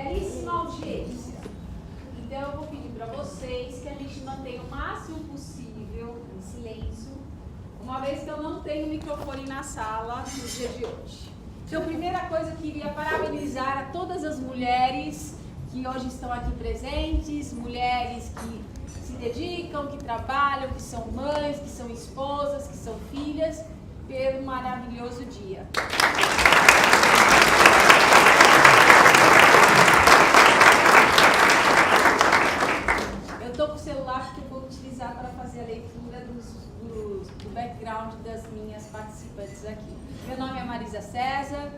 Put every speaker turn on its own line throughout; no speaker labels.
belíssima audiência. Então eu vou pedir para vocês que a gente mantenha o máximo possível em silêncio, uma vez que eu não tenho microfone na sala no dia de hoje. Então, primeira coisa, eu queria parabenizar a todas as mulheres que hoje estão aqui presentes, mulheres que se dedicam, que trabalham, que são mães, que são esposas, que são filhas, pelo maravilhoso dia. Eu estou com o celular porque eu vou utilizar para fazer a leitura do background das minhas participantes aqui. Meu nome é Marisa César,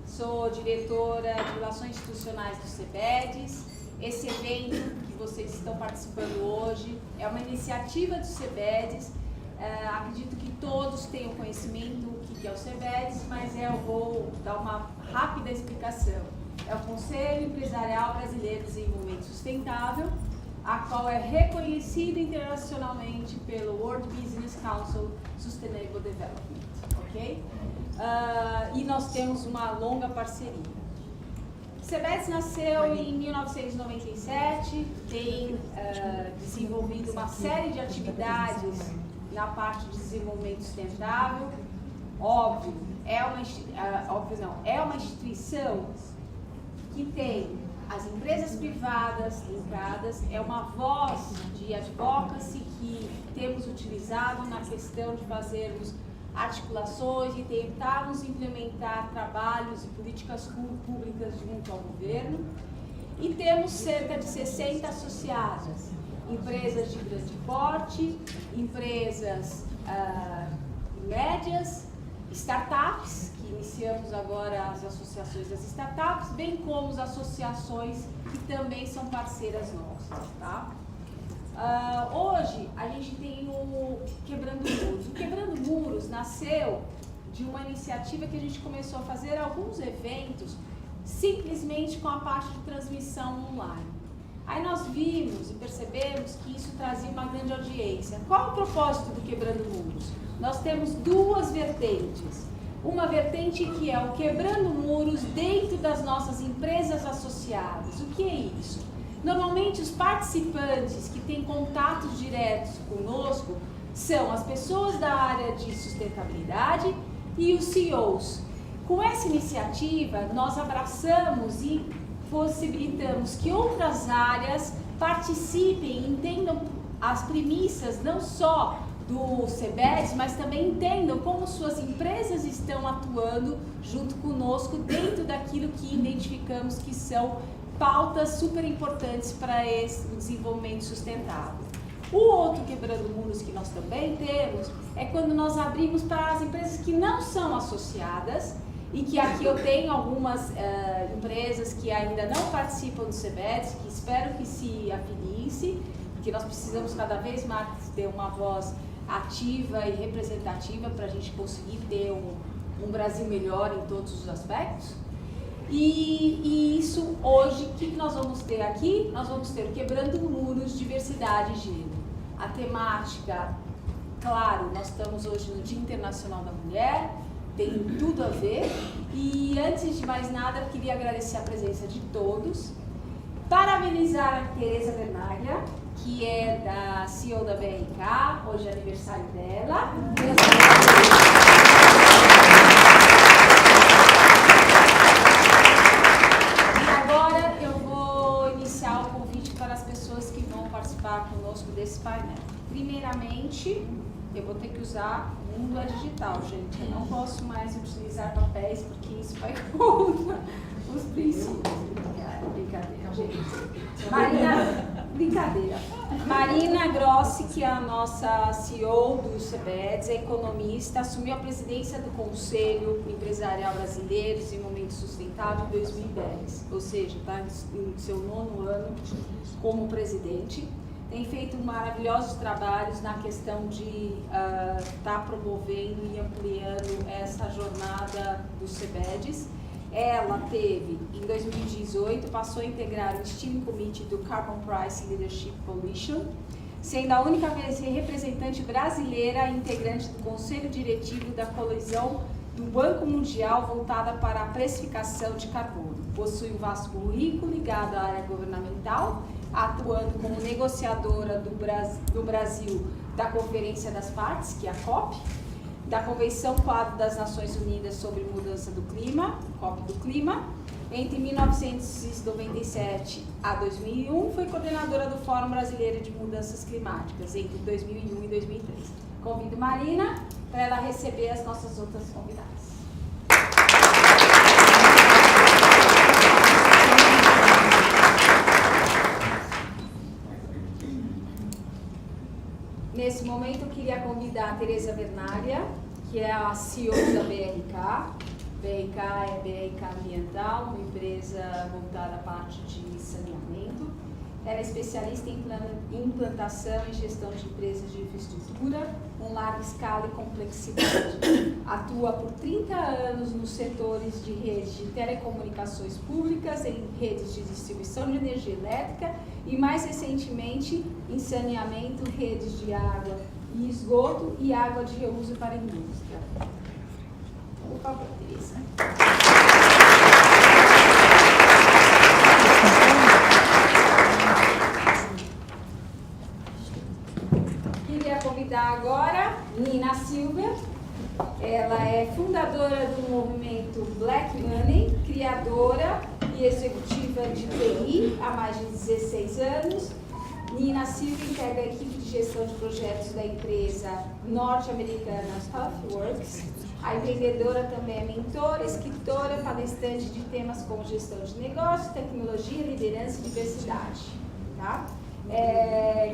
sou diretora de Relações Institucionais do CEBEDES. Esse evento que vocês estão participando hoje é uma iniciativa do CEBEDES. Acredito que todos tenham conhecimento do que é o CEBEDES, mas eu vou dar uma rápida explicação. É o Conselho Empresarial Brasileiro de Desenvolvimento Sustentável, a qual é reconhecido internacionalmente pelo World Business Council Sustainable Development, ok? E nós temos uma longa parceria. O CEBEDES nasceu em 1997, tem desenvolvido uma série de atividades na parte de desenvolvimento sustentável. Óbvio, é uma instituição que tem as empresas privadas linkadas, é uma voz de advocacy que temos utilizado na questão de fazermos articulações e tentarmos implementar trabalhos e políticas públicas junto ao governo. E temos cerca de 60 associadas, empresas de grande porte, empresas médias, startups, que iniciamos agora as associações das startups, bem como as associações que também são parceiras nossas, tá? Hoje a gente tem o Quebrando Muros. O Quebrando Muros nasceu de uma iniciativa que a gente começou a fazer alguns eventos simplesmente com a parte de transmissão online. Aí nós vimos e percebemos que isso trazia uma grande audiência. Qual o propósito do Quebrando Muros? Nós temos duas vertentes. Uma vertente que é o Quebrando Muros dentro das nossas empresas associadas. O que é isso? Normalmente os participantes que têm contatos diretos conosco são as pessoas da área de sustentabilidade e os CEOs. Com essa iniciativa, nós abraçamos e possibilitamos que outras áreas participem e entendam as premissas não só do CEBEDES, mas também entendam como suas empresas estão atuando junto conosco dentro daquilo que identificamos que são pautas super importantes para esse desenvolvimento sustentável. O outro Quebrando Muros que nós também temos é quando nós abrimos para as empresas que não são associadas, e que aqui eu tenho algumas empresas que ainda não participam do CEBEDES, que espero que se afiliem-se, porque nós precisamos cada vez mais ter uma voz ativa e representativa para a gente conseguir ter um Brasil melhor em todos os aspectos. E isso hoje, o que nós vamos ter aqui? Nós vamos ter o Quebrando Muros, Diversidade e Gênero. A temática, claro, nós estamos hoje no Dia Internacional da Mulher, tem tudo a ver. E antes de mais nada, eu queria agradecer a presença de todos, parabenizar a Tereza Vernaglia, que é da CEO da BRK, hoje é aniversário dela. Participar conosco desse painel. Primeiramente, eu vou ter que usar o mundo digital, gente. Eu não posso mais utilizar papéis porque isso vai contra os princípios. Brincadeira, gente. Brincadeira. Marina Grossi, que é a nossa CEO do CEBEDES, é economista, assumiu a presidência do Conselho Empresarial Brasileiro de Desenvolvimento Sustentável em 2010, ou seja, está em seu 9º ano como presidente. Tem feito maravilhosos trabalhos na questão de estar promovendo e ampliando essa jornada do CEBEDES. Ela teve, em 2018, passou a integrar o Steering Committee do Carbon Price Leadership Coalition, sendo a única representante brasileira integrante do Conselho Diretivo da Coalizão do Banco Mundial voltada para a precificação de carbono. possui um vasto currículo ligado à área governamental, atuando como negociadora do Brasil da Conferência das Partes, que é a COP, da Convenção Quadro das Nações Unidas sobre Mudança do Clima, COP do Clima. Entre 1997 a 2001, foi coordenadora do Fórum Brasileiro de Mudanças Climáticas, entre 2001 e 2003. Convido Marina para ela receber as nossas outras convidadas. Nesse momento, eu queria convidar a Tereza Vernaglia, que é a CEO da BRK. BRK é BRK Ambiental, uma empresa voltada à parte de saneamento. Ela é especialista em implantação e gestão de empresas de infraestrutura com larga escala e complexidade. Atua por 30 anos nos setores de redes de telecomunicações públicas, em redes de distribuição de energia elétrica e, mais recentemente, em saneamento, redes de água e esgoto e água de reuso para a indústria. Por favor, Tereza. Queria convidar agora Nina Silver. Ela é fundadora do movimento Black Money, criadora e executiva de TI há mais de 16 anos. Nina Silver integra a equipe de gestão de projetos da empresa norte-americana Healthworks. A empreendedora também é mentora, escritora, palestrante de temas como gestão de negócio, tecnologia, liderança e diversidade. Tá?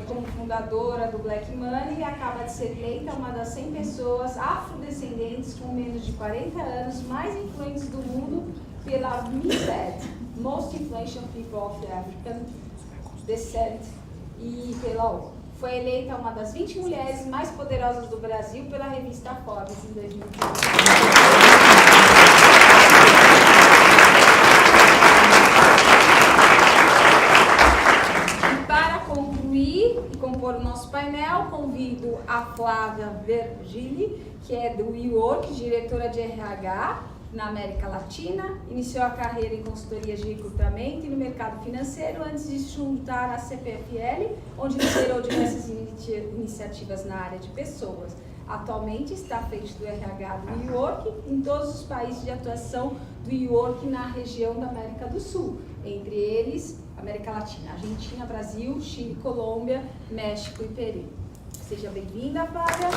Como fundadora do Black Money, acaba de ser eleita uma das 100 pessoas afrodescendentes com menos de 40 anos mais influentes do mundo pela MISED, Most Influential People of the African Descent, e pela ONU. Foi eleita uma das 20 mulheres mais poderosas do Brasil pela revista Forbes em 2015. E para concluir e compor o nosso painel, convido a Flávia Vergili, que é do WeWork, diretora de RH na América Latina. Iniciou a carreira em consultoria de recrutamento e no mercado financeiro antes de se juntar à CPFL, onde liderou diversas iniciativas na área de pessoas. Atualmente está à frente do RH do WeWork em todos os países de atuação do WeWork na região da América do Sul, entre eles América Latina, Argentina, Brasil, Chile, Colômbia, México e Peru. Seja bem-vinda, Flávia.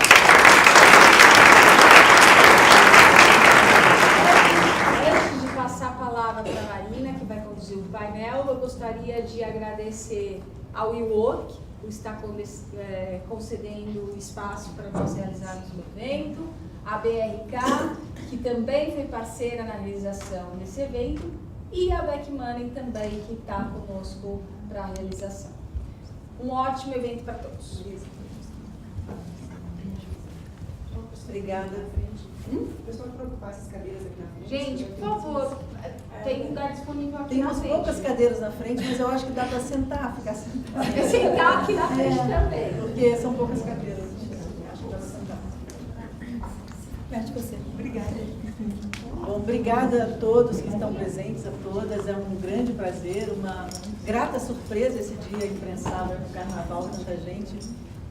Antes de passar a palavra para a Marina, que vai conduzir o painel, eu gostaria de agradecer ao WeWork por estar concedendo espaço para nós realizarmos o evento, a BRK, que também foi parceira na realização desse evento, e a Black Money também, que está conosco para a realização. Um ótimo evento para todos.
Obrigada. Pessoal, para ocupar essas cadeiras aqui na frente.
Gente, por favor, tem lugar disponível aqui
tem
na
umas
frente.
poucas cadeiras na frente, mas eu acho que dá para sentar, ficar sentado.
Sentar aqui na frente também.
Porque são poucas cadeiras. Acho que dá para sentar. Perto de você. Obrigada. Bom, obrigada a todos que estão presentes, a todas. É um grande prazer, uma grata surpresa esse dia impensável no Carnaval, tanta gente.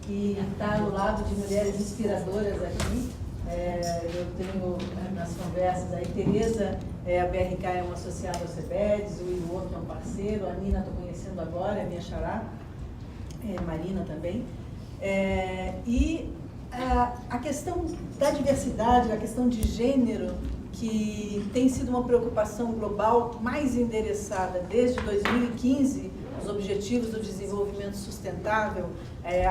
E estar ao lado de mulheres inspiradoras aqui. Eu tenho nas conversas aí, Tereza, a BRK é uma associada ao CEBEDS, o WeWork é um parceiro, a Nina estou conhecendo agora, é minha xará, Marina também. E a questão da diversidade, a questão de gênero, que tem sido uma preocupação global mais endereçada desde 2015, os Objetivos do Desenvolvimento Sustentável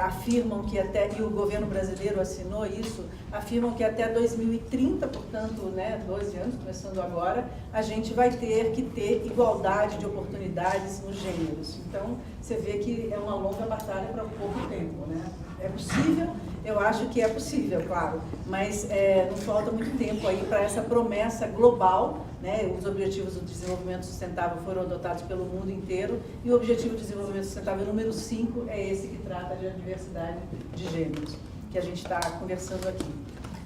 afirmam que e o governo brasileiro assinou isso, afirmam que até 2030, portanto, 12 anos, começando agora, a gente vai ter que ter igualdade de oportunidades nos gêneros. Então, você vê que é uma longa batalha para pouco tempo, né? É possível? Eu acho que é possível, claro, mas não falta muito tempo aí para essa promessa global, né? Os Objetivos do Desenvolvimento Sustentável foram adotados pelo mundo inteiro e o Objetivo de Desenvolvimento Sustentável número 5 é esse que trata de diversidade de gêneros, que a gente está conversando aqui.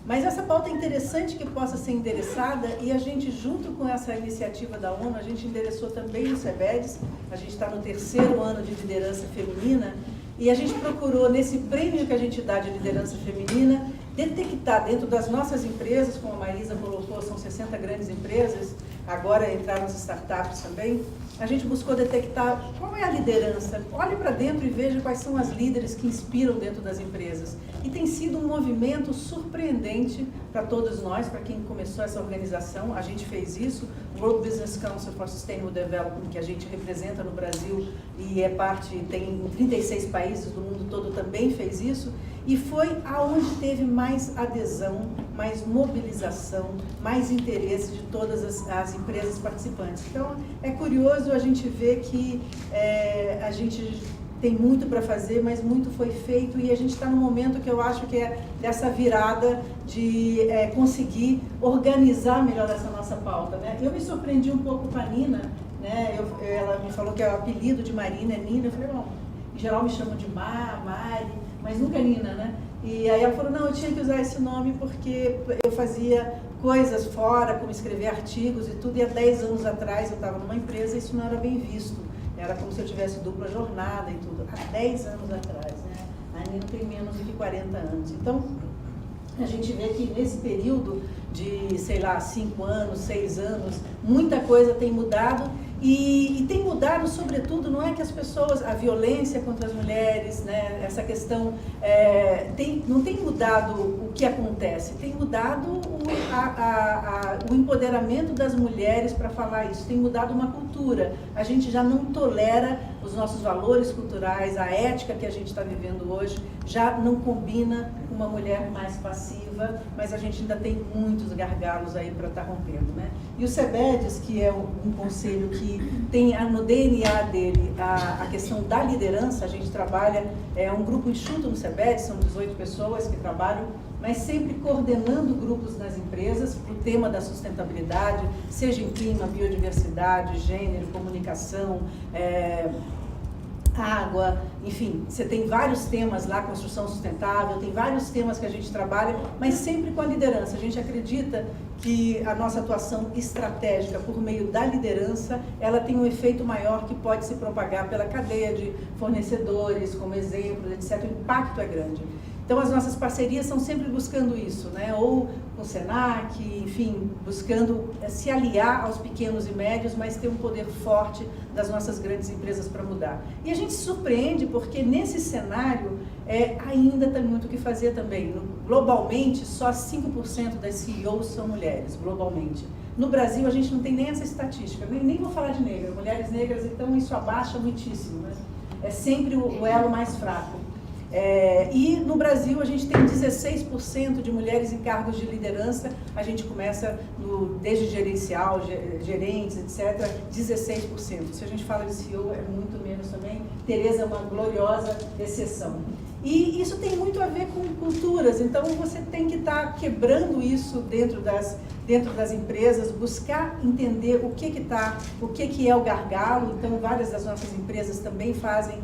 Mas essa pauta é interessante que possa ser endereçada e a gente, junto com essa iniciativa da ONU, a gente endereçou também no CEBEDES, a gente está no 3º ano de liderança feminina, e a gente procurou, nesse prêmio que a gente dá de liderança feminina, detectar dentro das nossas empresas, como a Marisa colocou, são 60 grandes empresas, agora entraram as startups também, a gente buscou detectar qual é a liderança. Olhe para dentro e veja quais são as líderes que inspiram dentro das empresas. E tem sido um movimento surpreendente para todos nós, para quem começou essa organização. A gente fez isso, o World Business Council for Sustainable Development, que a gente representa no Brasil e é parte, tem em 36 países do mundo todo, também fez isso. E foi aonde teve mais adesão, mais mobilização, mais interesse de todas as empresas participantes. Então, é curioso a gente ver que a gente tem muito para fazer, mas muito foi feito e a gente está num momento que eu acho que é dessa virada de conseguir organizar melhor essa nossa pauta, né? Eu me surpreendi um pouco com a Nina, né? Ela me falou que o apelido de Marina é Nina, eu falei, bom, em geral me chamam de Mari, mas nunca Nina, né? E aí ela falou, não, eu tinha que usar esse nome porque eu fazia coisas fora, como escrever artigos e tudo, e há 10 anos atrás eu estava numa empresa e isso não era bem visto. Era como se eu tivesse dupla jornada e tudo. Há 10 anos atrás, né? A Nina tem menos de 40 anos. Então, a gente vê que nesse período de, sei lá, 5 anos, 6 anos, muita coisa tem mudado. E tem mudado, sobretudo, não é que as pessoas, a violência contra as mulheres, né, essa questão, não tem mudado o que acontece, tem mudado o empoderamento das mulheres para falar isso, tem mudado uma cultura. A gente já não tolera os nossos valores culturais, a ética que a gente está vivendo hoje, já não combina com uma mulher mais passiva, mas a gente ainda tem muitos gargalos aí para estar rompendo, né? E o CEBEDES, que é um conselho que tem no DNA dele a questão da liderança, a gente trabalha, é um grupo enxuto no CEBEDES, são 18 pessoas que trabalham, mas sempre coordenando grupos nas empresas para o tema da sustentabilidade, seja em clima, biodiversidade, gênero, comunicação, água, enfim, você tem vários temas lá, construção sustentável, tem vários temas que a gente trabalha, mas sempre com a liderança. A gente acredita que a nossa atuação estratégica por meio da liderança, ela tem um efeito maior que pode se propagar pela cadeia de fornecedores, como exemplo, etc. O impacto é grande. Então, as nossas parcerias são sempre buscando isso, né? Ou com o Senac, enfim, buscando se aliar aos pequenos e médios, mas ter um poder forte das nossas grandes empresas para mudar. E a gente se surpreende porque nesse cenário ainda tem muito o que fazer também. Globalmente, só 5% das CEOs são mulheres, globalmente. No Brasil, a gente não tem nem essa estatística, nem vou falar de negra, mulheres negras, então isso abaixa muitíssimo, né? É sempre o elo mais fraco. E no Brasil a gente tem 16% de mulheres em cargos de liderança, a gente começa desde gerencial, gerentes, etc., 16%. Se a gente fala de CEO é muito menos também, Tereza é uma gloriosa exceção. E isso tem muito a ver com culturas, então você tem que estar quebrando isso dentro das empresas, buscar entender o que é o gargalo. Então várias das nossas empresas também fazem,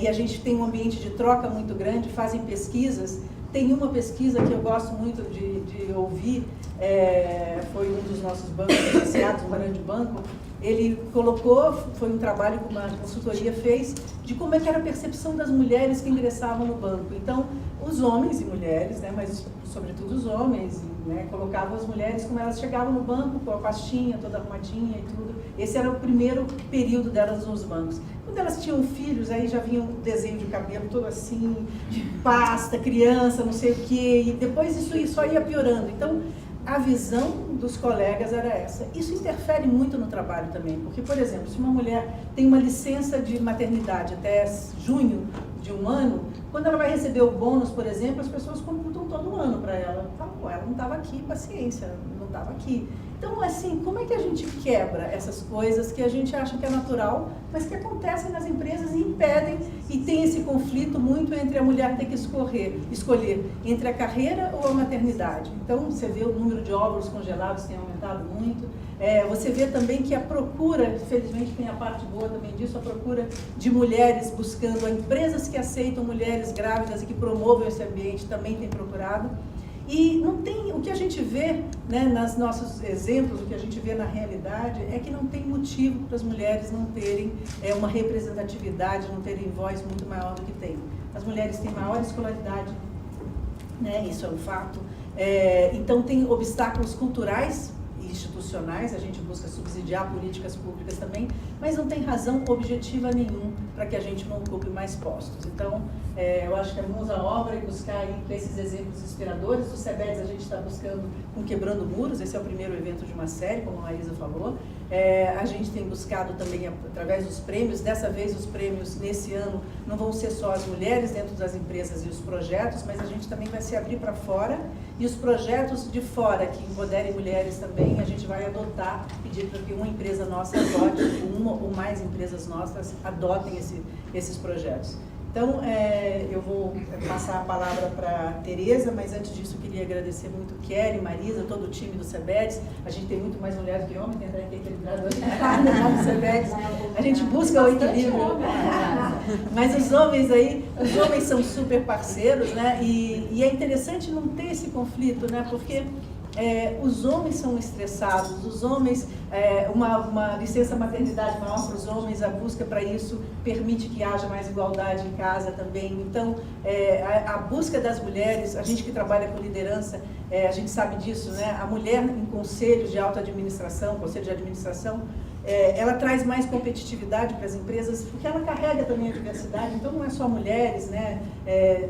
e a gente tem um ambiente de troca muito grande, fazem pesquisas. Tem uma pesquisa que eu gosto muito de ouvir, foi um dos nossos bancos associados, um grande banco. Ele colocou, foi um trabalho que uma consultoria fez, de como é que era a percepção das mulheres que ingressavam no banco. Então, os homens e mulheres, né, mas sobretudo os homens, né, colocavam as mulheres como elas chegavam no banco, com a pastinha toda arrumadinha e tudo. Esse era o primeiro período delas nos bancos. Quando elas tinham filhos, aí já vinha um desenho de cabelo todo assim, de pasta, criança, não sei o quê, e depois isso só ia piorando. Então, a visão dos colegas era essa. Isso interfere muito no trabalho também, porque, por exemplo, se uma mulher tem uma licença de maternidade até junho de um ano, quando ela vai receber o bônus, por exemplo, as pessoas computam todo ano para ela. Ela não estava aqui, paciência, não estava aqui. Então, assim, como é que a gente quebra essas coisas que a gente acha que é natural, mas que acontecem nas empresas e impedem, e tem esse conflito muito entre a mulher ter que escolher entre a carreira ou a maternidade. Então, você vê o número de óvulos congelados tem aumentado muito. Você vê também que a procura, felizmente tem a parte boa também disso, a procura de mulheres buscando, empresas que aceitam mulheres grávidas e que promovam esse ambiente também tem procurado. E não tem, o que a gente vê, né, nos nossos exemplos, o que a gente vê na realidade, é que não tem motivo para as mulheres não terem uma representatividade, não terem voz muito maior do que tem. As mulheres têm maior escolaridade, né, isso é um fato. Então tem obstáculos culturais e institucionais, a gente busca subsidiar políticas públicas também, mas não tem razão objetiva nenhuma para que a gente não ocupe mais postos. Então, eu acho que é mãos à obra e buscar aí esses exemplos inspiradores. O CEBEDS a gente está buscando com Quebrando Muros, esse é o primeiro evento de uma série, como a Marisa falou. A gente tem buscado também, através dos prêmios, dessa vez os prêmios nesse ano não vão ser só as mulheres dentro das empresas e os projetos, mas a gente também vai se abrir para fora, e os projetos de fora que empoderem mulheres também, a gente vai adotar, pedir para que uma empresa nossa adote, uma ou mais empresas nossas adotem esses projetos. Então, eu vou passar a palavra para a Tereza, mas antes disso eu queria agradecer muito Kelly, Marisa, todo o time do CEBEDS. A gente tem muito mais mulheres que homens, tem que equilibrar hoje no CEBEDS. A gente busca o equilíbrio. Mas os homens são super parceiros, né? E é interessante não ter esse conflito, né? Porque os homens são estressados, os homens, uma licença maternidade maior para os homens, a busca para isso permite que haja mais igualdade em casa também. Então, a busca das mulheres, a gente que trabalha com liderança, a gente sabe disso, né? A mulher em conselhos de alta administração, conselho de administração, ela traz mais competitividade para as empresas, porque ela carrega também a diversidade, então não é só mulheres, né?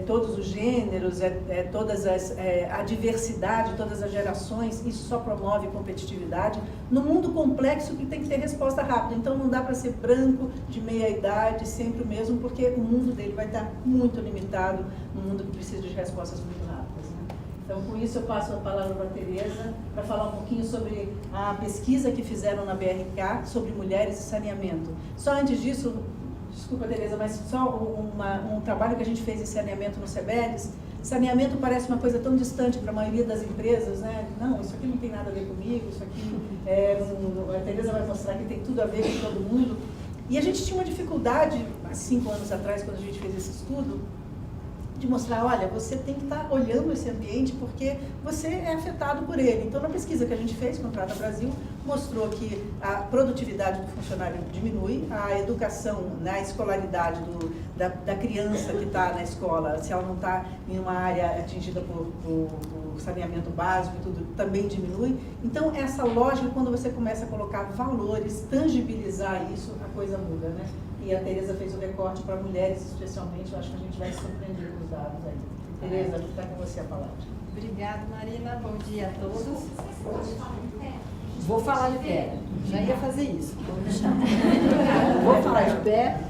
Todos os gêneros, a diversidade, todas as gerações, isso só promove competitividade no mundo complexo que tem que ter resposta rápida. Então não dá para ser branco, de meia idade, sempre o mesmo, porque o mundo dele vai estar muito limitado, num mundo que precisa de respostas muito rápidas, né? Então, com isso, eu passo a palavra para a Tereza para falar um pouquinho sobre a pesquisa que fizeram na BRK sobre mulheres e saneamento. Só antes disso, desculpa, Tereza, mas só um trabalho que a gente fez em saneamento no CEBEDS. Saneamento parece uma coisa tão distante para a maioria das empresas, né? Não, isso aqui não tem nada a ver comigo, isso aqui, a Tereza vai mostrar que tem tudo a ver com todo mundo. E a gente tinha uma dificuldade, há 5 anos atrás, quando a gente fez esse estudo, de mostrar, olha, você tem que estar olhando esse ambiente porque você é afetado por ele. Então, na pesquisa que a gente fez, Contrata Brasil, mostrou que a produtividade do funcionário diminui, a educação, a escolaridade da criança que está na escola, se ela não está em uma área atingida por saneamento básico e tudo, também diminui. Então, essa lógica, quando você começa a colocar valores, tangibilizar isso, a coisa muda, né? E a Tereza fez o recorte para mulheres, especialmente. Eu acho que a gente vai se surpreender com os dados aí. Tereza, está com você a palavra.
Obrigada, Marina. Bom dia a todos. Vou falar de pé. Já ia fazer isso. Vou falar de pé.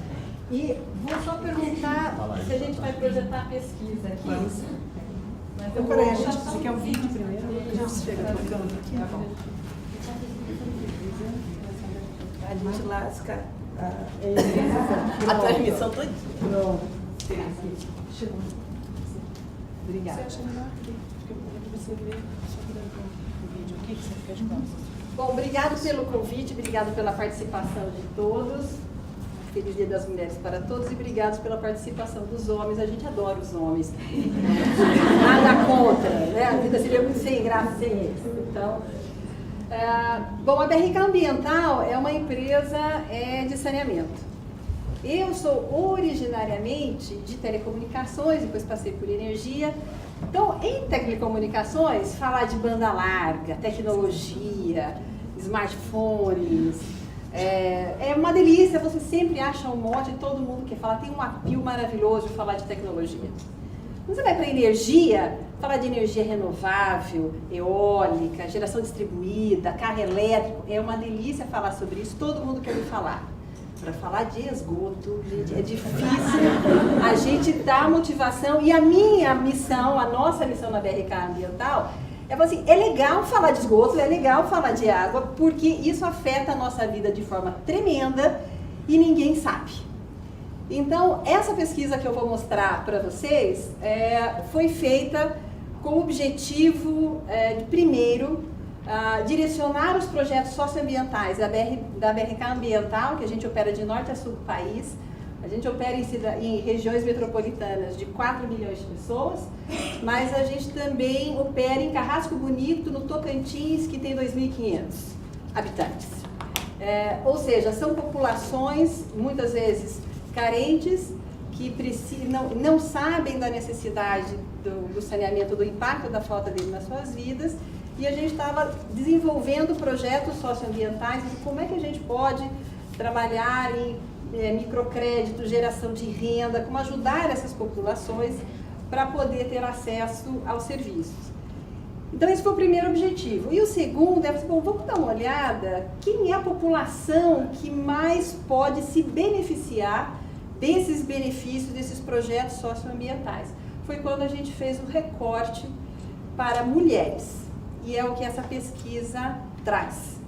E vou só perguntar se a gente vai projetar a pesquisa aqui. Mas
Então, peraí, você quer o vídeo primeiro? Você chega tocando aqui? Tá bom.
A gente lasca a transmissão toda. Pronto. Chegou. Obrigada.
Você acha melhor aqui? Porque você vê só o vídeo aqui, que você fica de costas.
Bom, obrigado pelo convite, obrigado pela participação de todos. Feliz Dia das Mulheres para todos e obrigado pela participação dos homens. A gente adora os homens. Nada contra, né? A vida seria muito sem graça sem eles. Então, bom, a BRK Ambiental é uma empresa de saneamento. Eu sou originariamente de telecomunicações, depois passei por energia. Então, em telecomunicações, falar de banda larga, tecnologia, smartphones, é uma delícia, você sempre acha um monte, todo mundo quer falar, tem um apelo maravilhoso de falar de tecnologia. Quando você vai para energia, falar de energia renovável, eólica, geração distribuída, carro elétrico, é uma delícia falar sobre isso, todo mundo quer ouvir falar. Para falar de esgoto, gente, é difícil a gente dar motivação. E a minha missão, a nossa missão na BRK Ambiental, é assim, é legal falar de esgoto, é legal falar de água, porque isso afeta a nossa vida de forma tremenda e ninguém sabe. Então, essa pesquisa que eu vou mostrar para vocês foi feita com o objetivo, primeiro, direcionar os projetos socioambientais da BRK Ambiental, que a gente opera de norte a sul do país, A gente opera em regiões metropolitanas de 4 milhões de pessoas, mas a gente também opera em Carrasco Bonito, no Tocantins, que tem 2.500 habitantes. Ou seja, são populações, muitas vezes, carentes, que não sabem da necessidade do saneamento, do impacto da falta dele nas suas vidas, e a gente estava desenvolvendo projetos socioambientais de como é que a gente pode trabalhar em microcrédito, geração de renda, como ajudar essas populações para poder ter acesso aos serviços. Então esse foi o primeiro objetivo. E o segundo é, bom, vamos dar uma olhada quem é a população que mais pode se beneficiar desses benefícios, desses projetos socioambientais. Foi quando a gente fez o recorte para mulheres, e é o que essa pesquisa traz.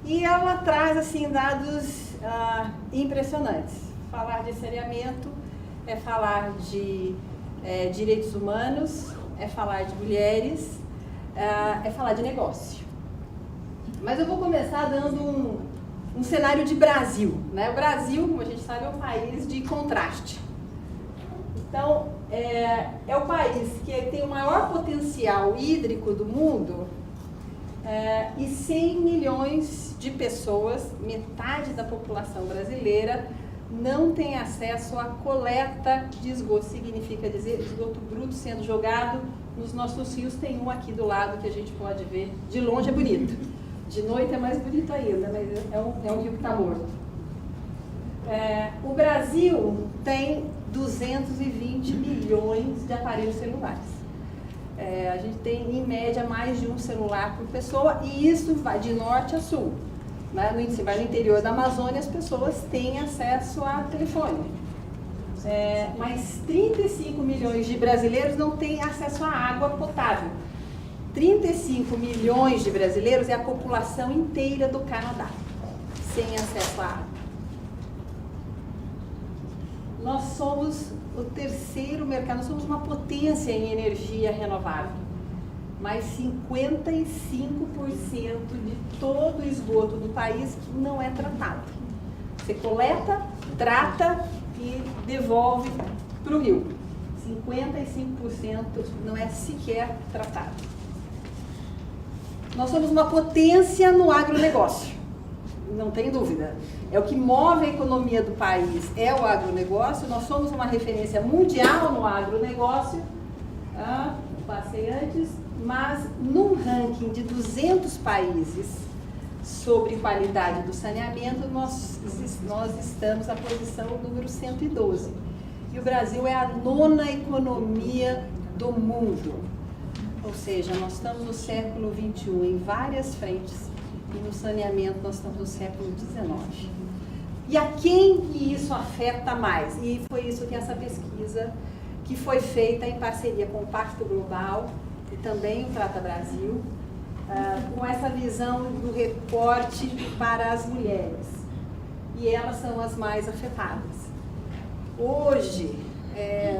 E ela traz, assim, dados impressionantes. Falar de saneamento é falar de direitos humanos, é falar de mulheres, é falar de negócio. Mas eu vou começar dando um cenário de Brasil, né? O Brasil, como a gente sabe, é um país de contraste. Então, é o país que tem o maior potencial hídrico do mundo, e 100 milhões de pessoas, metade da população brasileira, não tem acesso à coleta de esgoto. Significa dizer esgoto bruto sendo jogado nos nossos rios. Tem um aqui do lado que a gente pode ver, de longe é bonito. De noite é mais bonito ainda, mas é um rio que está morto. O Brasil tem 220 milhões de aparelhos celulares. A gente tem, em média, mais de um celular por pessoa, e isso vai de norte a sul. Né? No interior da Amazônia, as pessoas têm acesso a telefone. Mas 35 milhões de brasileiros não têm acesso à água potável. 35 milhões de brasileiros é a população inteira do Canadá, sem acesso à água. Nós somos o terceiro mercado, nós somos uma potência em energia renovável, mas 55% de todo o esgoto do país não é tratado. Você coleta, trata e devolve para o rio. 55% não é sequer tratado. Nós somos uma potência no agronegócio, não tem dúvida. É o que move a economia do país, é o agronegócio. Nós somos uma referência mundial no agronegócio, passei antes, mas num ranking de 200 países sobre qualidade do saneamento, nós estamos na posição número 112. E o Brasil é a 9ª economia do mundo. Ou seja, nós estamos no século XXI em várias frentes, e no saneamento nós estamos no século XIX. E a quem que isso afeta mais? E foi isso que essa pesquisa, que foi feita em parceria com o Pacto Global e também o Trata Brasil, com essa visão do recorte para as mulheres. E elas são as mais afetadas. Hoje,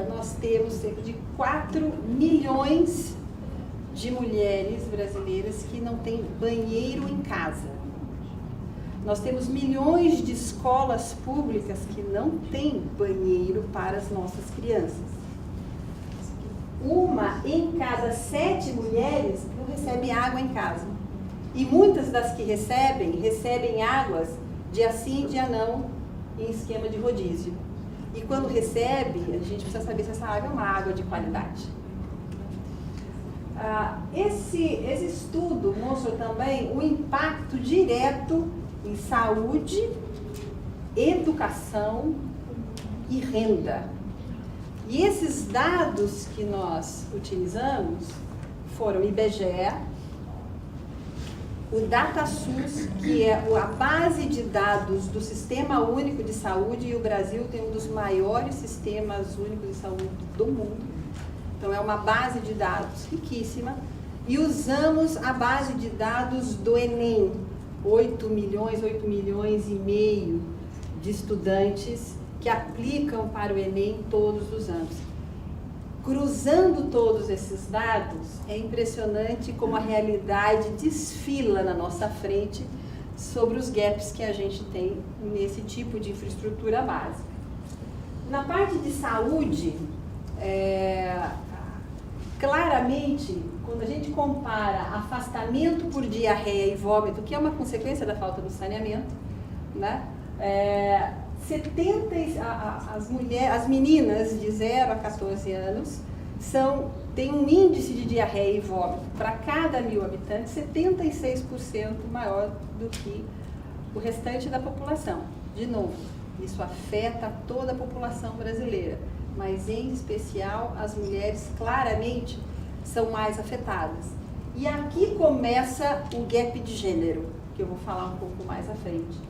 nós temos cerca de 4 milhões de mulheres brasileiras que não têm banheiro em casa. Nós temos milhões de escolas públicas que não têm banheiro para as nossas crianças. 1 em cada 7 mulheres não recebe água em casa. E muitas das que recebem águas dia sim, dia não, em esquema de rodízio. E quando recebe, a gente precisa saber se essa água é uma água de qualidade. Esse estudo mostra também o impacto direto em saúde, educação e renda. E esses dados que nós utilizamos foram o IBGE, o DataSUS, que é a base de dados do Sistema Único de Saúde, e o Brasil tem um dos maiores sistemas únicos de saúde do mundo. Então, é uma base de dados riquíssima. E usamos a base de dados do Enem, 8 milhões e meio de estudantes que aplicam para o Enem todos os anos. Cruzando todos esses dados, é impressionante como a realidade desfila na nossa frente sobre os gaps que a gente tem nesse tipo de infraestrutura básica. Na parte de saúde, claramente, quando a gente compara afastamento por diarreia e vômito, que é uma consequência da falta do saneamento, né? As meninas de 0 a 14 anos têm um índice de diarreia e vômito para cada 1.000 habitantes 76% maior do que o restante da população. De novo, isso afeta toda a população brasileira, mas em especial as mulheres claramente são mais afetadas. E aqui começa o gap de gênero, que eu vou falar um pouco mais à frente.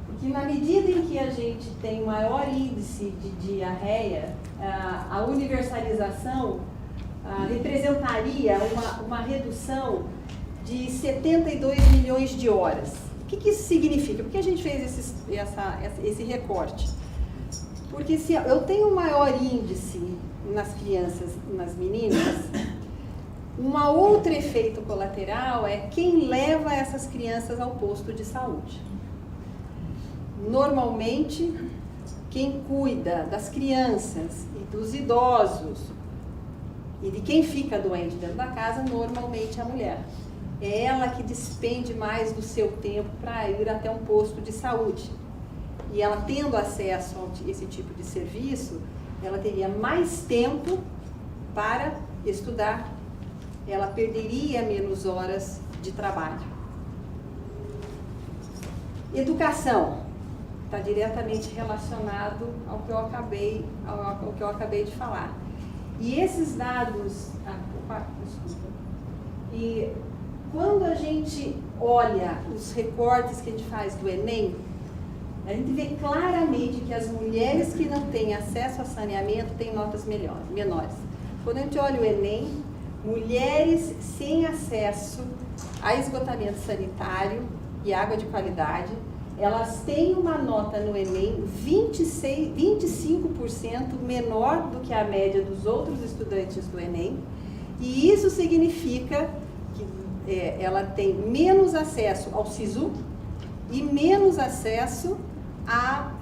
Porque na medida em que a gente tem maior índice de diarreia, a universalização representaria uma redução de 72 milhões de horas. O que isso significa? Por que a gente fez esse recorte? Porque se eu tenho um maior índice nas crianças, nas meninas, um outro efeito colateral é quem leva essas crianças ao posto de saúde. Normalmente, quem cuida das crianças e dos idosos e de quem fica doente dentro da casa, normalmente é a mulher. É ela que despende mais do seu tempo para ir até um posto de saúde. E ela tendo acesso a esse tipo de serviço, ela teria mais tempo para estudar, ela perderia menos horas de trabalho. Educação está diretamente relacionado ao que eu acabei de falar. E esses dados... E quando a gente olha os recortes que a gente faz do Enem, a gente vê claramente que as mulheres que não têm acesso a saneamento têm notas menores. Quando a gente olha o Enem, mulheres sem acesso a esgotamento sanitário e água de qualidade, elas têm uma nota no Enem 25% menor do que a média dos outros estudantes do Enem, e isso significa que ela tem menos acesso ao SISU e menos acesso à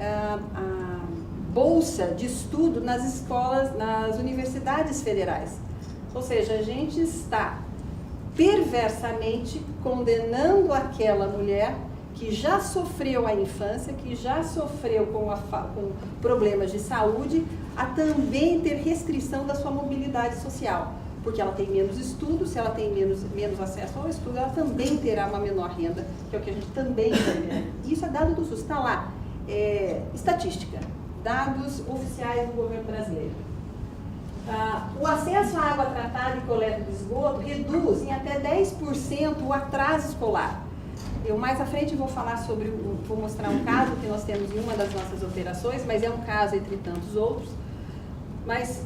bolsa de estudo nas escolas, nas universidades federais. Ou seja, a gente está perversamente condenando aquela mulher que já sofreu a infância, que já sofreu com problemas de saúde, a também ter restrição da sua mobilidade social. Porque ela tem menos estudo, se ela tem menos acesso ao estudo, ela também terá uma menor renda, que é o que a gente também vê. Isso é dado do SUS, está lá. Estatística, dados oficiais do governo brasileiro. O acesso à água tratada e coleta de esgoto reduz em até 10% o atraso escolar. Eu mais à frente vou mostrar um caso que nós temos em uma das nossas operações, mas é um caso entre tantos outros. Mas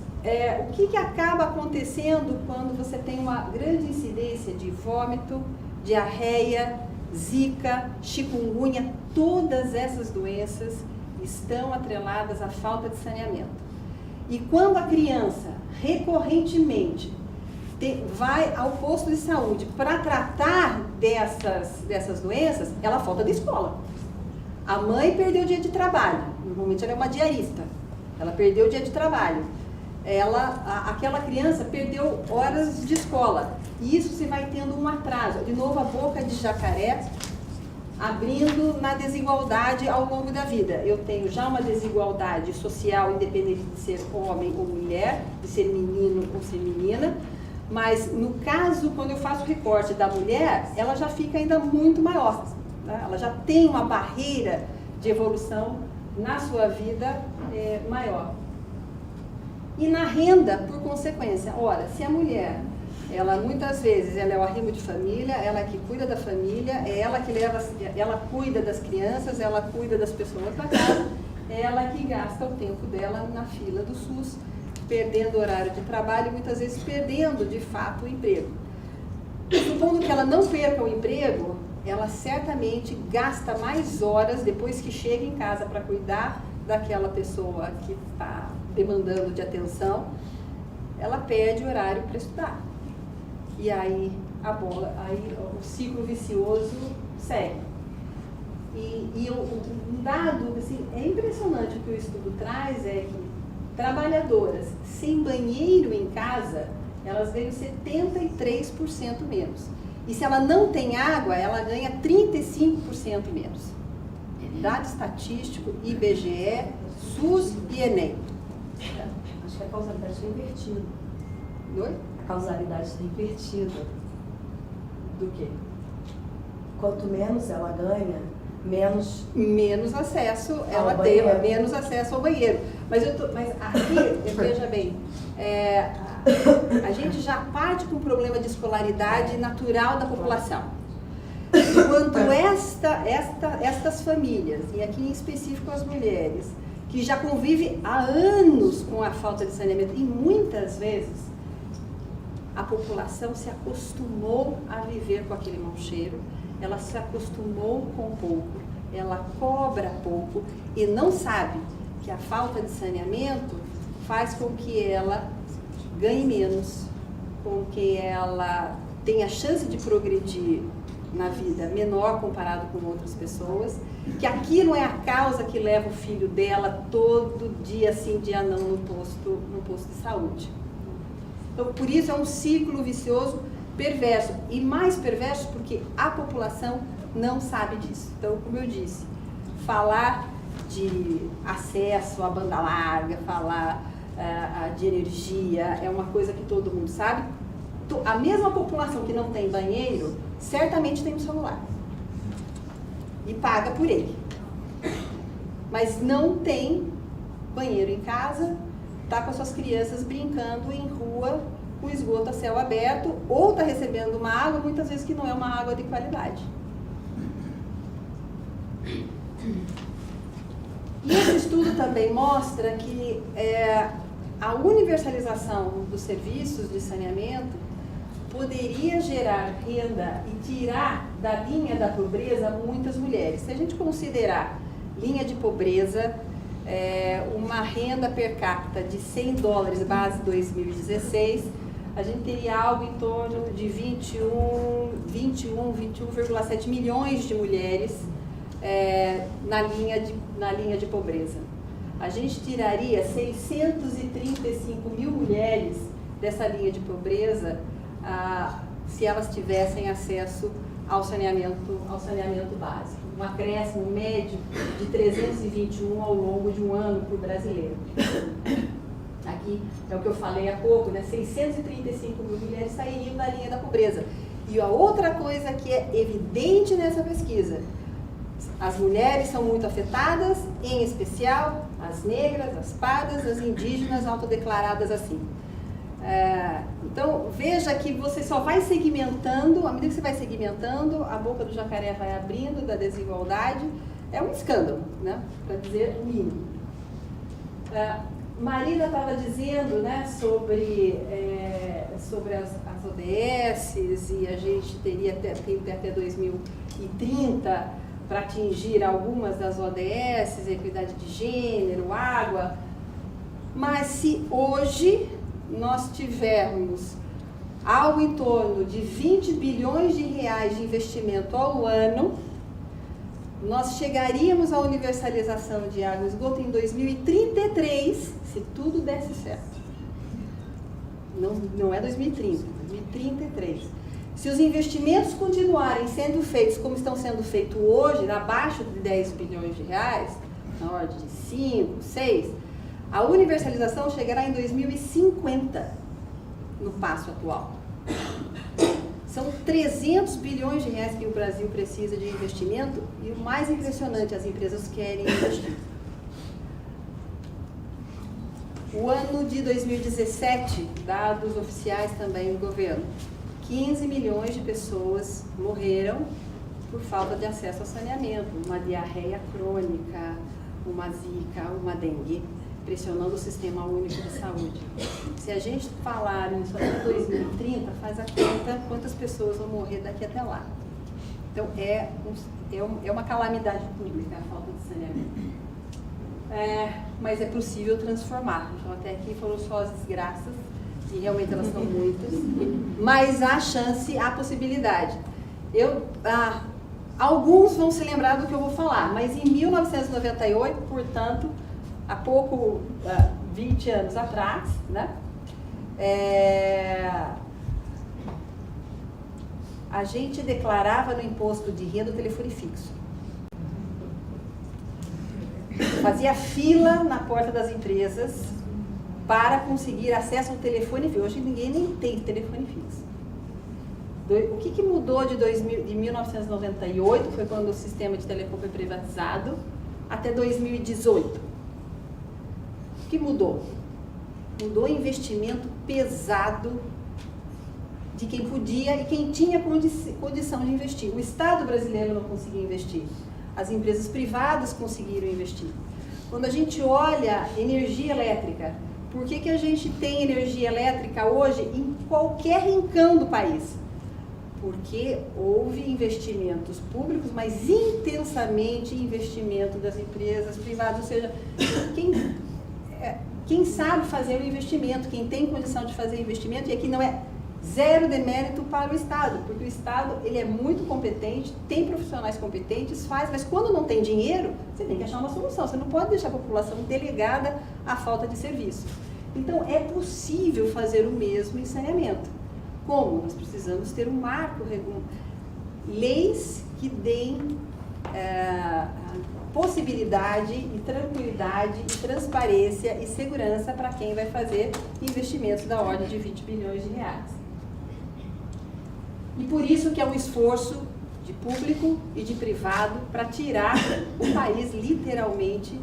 o que acaba acontecendo quando você tem uma grande incidência de vômito, diarreia, zika, chikungunya? Todas essas doenças estão atreladas à falta de saneamento. E quando a criança recorrentemente vai ao posto de saúde para tratar dessas doenças, ela falta da escola. A mãe perdeu o dia de trabalho, normalmente ela é uma diarista, ela perdeu o dia de trabalho. Aquela criança perdeu horas de escola. E isso você vai tendo um atraso. De novo, a boca de jacaré abrindo na desigualdade ao longo da vida. Eu tenho já uma desigualdade social, independente de ser homem ou mulher, de ser menino ou ser menina, mas no caso, quando eu faço o recorte da mulher, ela já fica ainda muito maior, né? Ela já tem uma barreira de evolução na sua vida maior. E na renda, por consequência, ora, se a mulher, ela muitas vezes ela é o arrimo de família, ela que cuida da família, é ela que ela cuida das crianças, ela cuida das pessoas da casa, é ela que gasta o tempo dela na fila do SUS, perdendo horário de trabalho e muitas vezes perdendo de fato o emprego. Supondo que ela não perca o emprego, ela certamente gasta mais horas depois que chega em casa para cuidar daquela pessoa que está demandando de atenção, ela perde o horário para estudar. E aí o ciclo vicioso segue. E um dado, assim, é impressionante o que o estudo traz, é que trabalhadoras sem banheiro em casa, elas ganham 73% menos. E se ela não tem água, ela ganha 35% menos. Dado estatístico, IBGE, SUS e ENEM.
Acho que a causalidade está invertida.
Oi?
A causalidade está invertida. Do quê? Quanto menos ela ganha, menos
acesso ela tem, menos acesso ao banheiro. Mas aqui, veja bem, a gente já parte com um problema de escolaridade natural da população. Quando estas famílias, e aqui em específico as mulheres, que já convivem há anos com a falta de saneamento, e muitas vezes a população se acostumou a viver com aquele mau cheiro, ela se acostumou com pouco, ela cobra pouco e não sabe que a falta de saneamento faz com que ela ganhe menos, com que ela tenha chance de progredir na vida menor comparado com outras pessoas, que aquilo é a causa que leva o filho dela todo dia sim, dia não no posto de saúde. Então, por isso é um ciclo vicioso perverso, e mais perverso porque a população não sabe disso. Então, como eu disse, falar de acesso à banda larga, falar de energia, é uma coisa que todo mundo sabe. A mesma população que não tem banheiro, certamente tem um celular e paga por ele, mas não tem banheiro em casa, está com as suas crianças brincando em rua, com esgoto a céu aberto, ou está recebendo uma água, muitas vezes que não é uma água de qualidade. E esse estudo também mostra que a universalização dos serviços de saneamento poderia gerar renda e tirar da linha da pobreza muitas mulheres. Se a gente considerar linha de pobreza, uma renda per capita de $100 base 2016, a gente teria algo em torno de 21,7 milhões de mulheres na linha de pobreza. A gente tiraria 635 mil mulheres dessa linha de pobreza se elas tivessem acesso ao saneamento básico. Um acréscimo médio de 321 ao longo de um ano por brasileiro. Aqui é o que eu falei há pouco, né? 635 mil mulheres sairiam da linha da pobreza. E a outra coisa que é evidente nessa pesquisa, as mulheres são muito afetadas, em especial as negras, as pardas, as indígenas autodeclaradas assim. Então, veja que você só vai segmentando, à medida que você vai segmentando, a boca do jacaré vai abrindo da desigualdade. É um escândalo, né? Para dizer o mínimo. Marina estava dizendo, né, sobre as ODSs, e a gente teria até 2030 para atingir algumas das ODSs, equidade de gênero, água. Mas se hoje nós tivermos algo em torno de 20 bilhões de reais de investimento ao ano, nós chegaríamos à universalização de água e esgoto em 2033, se tudo desse certo. Não é 2030, 2033. Se os investimentos continuarem sendo feitos como estão sendo feitos hoje, abaixo de 10 bilhões de reais, na ordem de 5, 6, a universalização chegará em 2050, no passo atual. São 300 bilhões de reais que o Brasil precisa de investimento, e o mais impressionante, as empresas querem investir. O ano de 2017, dados oficiais também do governo, 15 milhões de pessoas morreram por falta de acesso ao saneamento, uma diarreia crônica, uma zika, uma dengue, pressionando o Sistema Único de Saúde. Se a gente falar isso até 2030, faz a conta quantas pessoas vão morrer daqui até lá. Então, é uma calamidade pública a falta de saneamento. Mas é possível transformar. Então, até aqui foram só as desgraças, e realmente elas são muitas, mas há chance, há possibilidade. Alguns vão se lembrar do que eu vou falar, mas em 1998, portanto, há pouco, 20 anos atrás, né, a gente declarava no imposto de renda o telefone fixo. Fazia fila na porta das empresas para conseguir acesso ao telefone fixo. Hoje ninguém nem tem telefone fixo. O que mudou de 1998, foi quando o sistema de telecom foi privatizado, até 2018? O que mudou? Mudou investimento pesado de quem podia e quem tinha condição de investir. O Estado brasileiro não conseguia investir. As empresas privadas conseguiram investir. Quando a gente olha energia elétrica, por que a gente tem energia elétrica hoje em qualquer rincão do país? Porque houve investimentos públicos, mas intensamente investimento das empresas privadas, ou seja, quem sabe fazer o investimento, quem tem condição de fazer investimento, e aqui não é zero demérito para o Estado, porque o Estado ele é muito competente, tem profissionais competentes, faz, mas quando não tem dinheiro, você tem que achar uma solução, você não pode deixar a população delegada à falta de serviço. Então, é possível fazer o mesmo em saneamento. Como? Nós precisamos ter um marco, leis que deem possibilidade e tranquilidade e transparência e segurança para quem vai fazer investimentos da ordem de 20 bilhões de reais. E por isso que é um esforço de público e de privado para tirar o país literalmente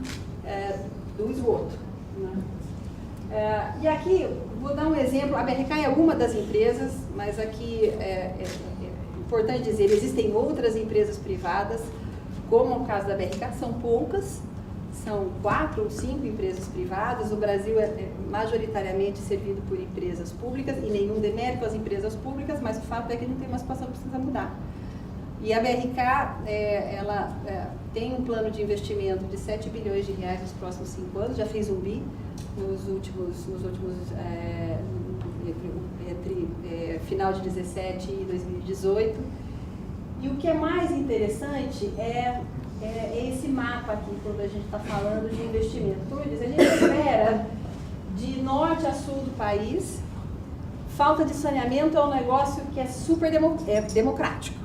do esgoto, né? E aqui, vou dar um exemplo, a BRK é uma das empresas, mas aqui é importante dizer, existem outras empresas privadas, como o caso da BRK, são poucas, são 4 ou 5 empresas privadas, o Brasil é majoritariamente servido por empresas públicas, e nenhum demérito às empresas públicas, mas o fato é que a gente tem uma situação que precisa mudar. E a BRK, ela tem um plano de investimento de 7 bilhões de reais nos próximos 5 anos, já fez um bi nos últimos entre final de 2017 e 2018. E o que é mais interessante é esse mapa aqui, quando a gente está falando de investimento. Como eu disse, a gente espera de norte a sul do país, falta de saneamento é um negócio que é super democrático.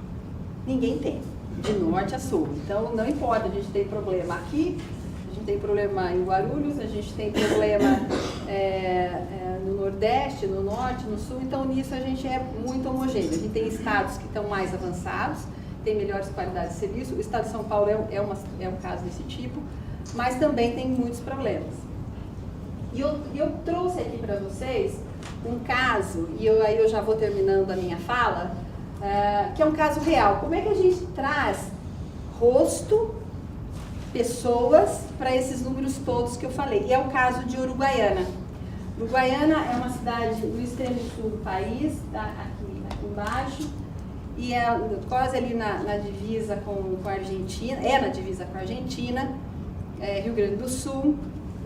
Ninguém tem, de norte a sul. Então, não importa, a gente tem problema aqui, a gente tem problema em Guarulhos, a gente tem problema no Nordeste, no Norte, no Sul. Então, nisso a gente é muito homogêneo. A gente tem estados que estão mais avançados, tem melhores qualidades de serviço. O estado de São Paulo é um caso desse tipo, mas também tem muitos problemas. E eu trouxe aqui para vocês um caso, e aí eu já vou terminando a minha fala, que é um caso real. Como é que a gente traz rosto, pessoas, para esses números todos que eu falei? E é o caso de Uruguaiana. Uruguaiana é uma cidade no extremo sul do país, tá? aqui embaixo, e é quase ali na divisa com a Argentina, na divisa com a Argentina, Rio Grande do Sul,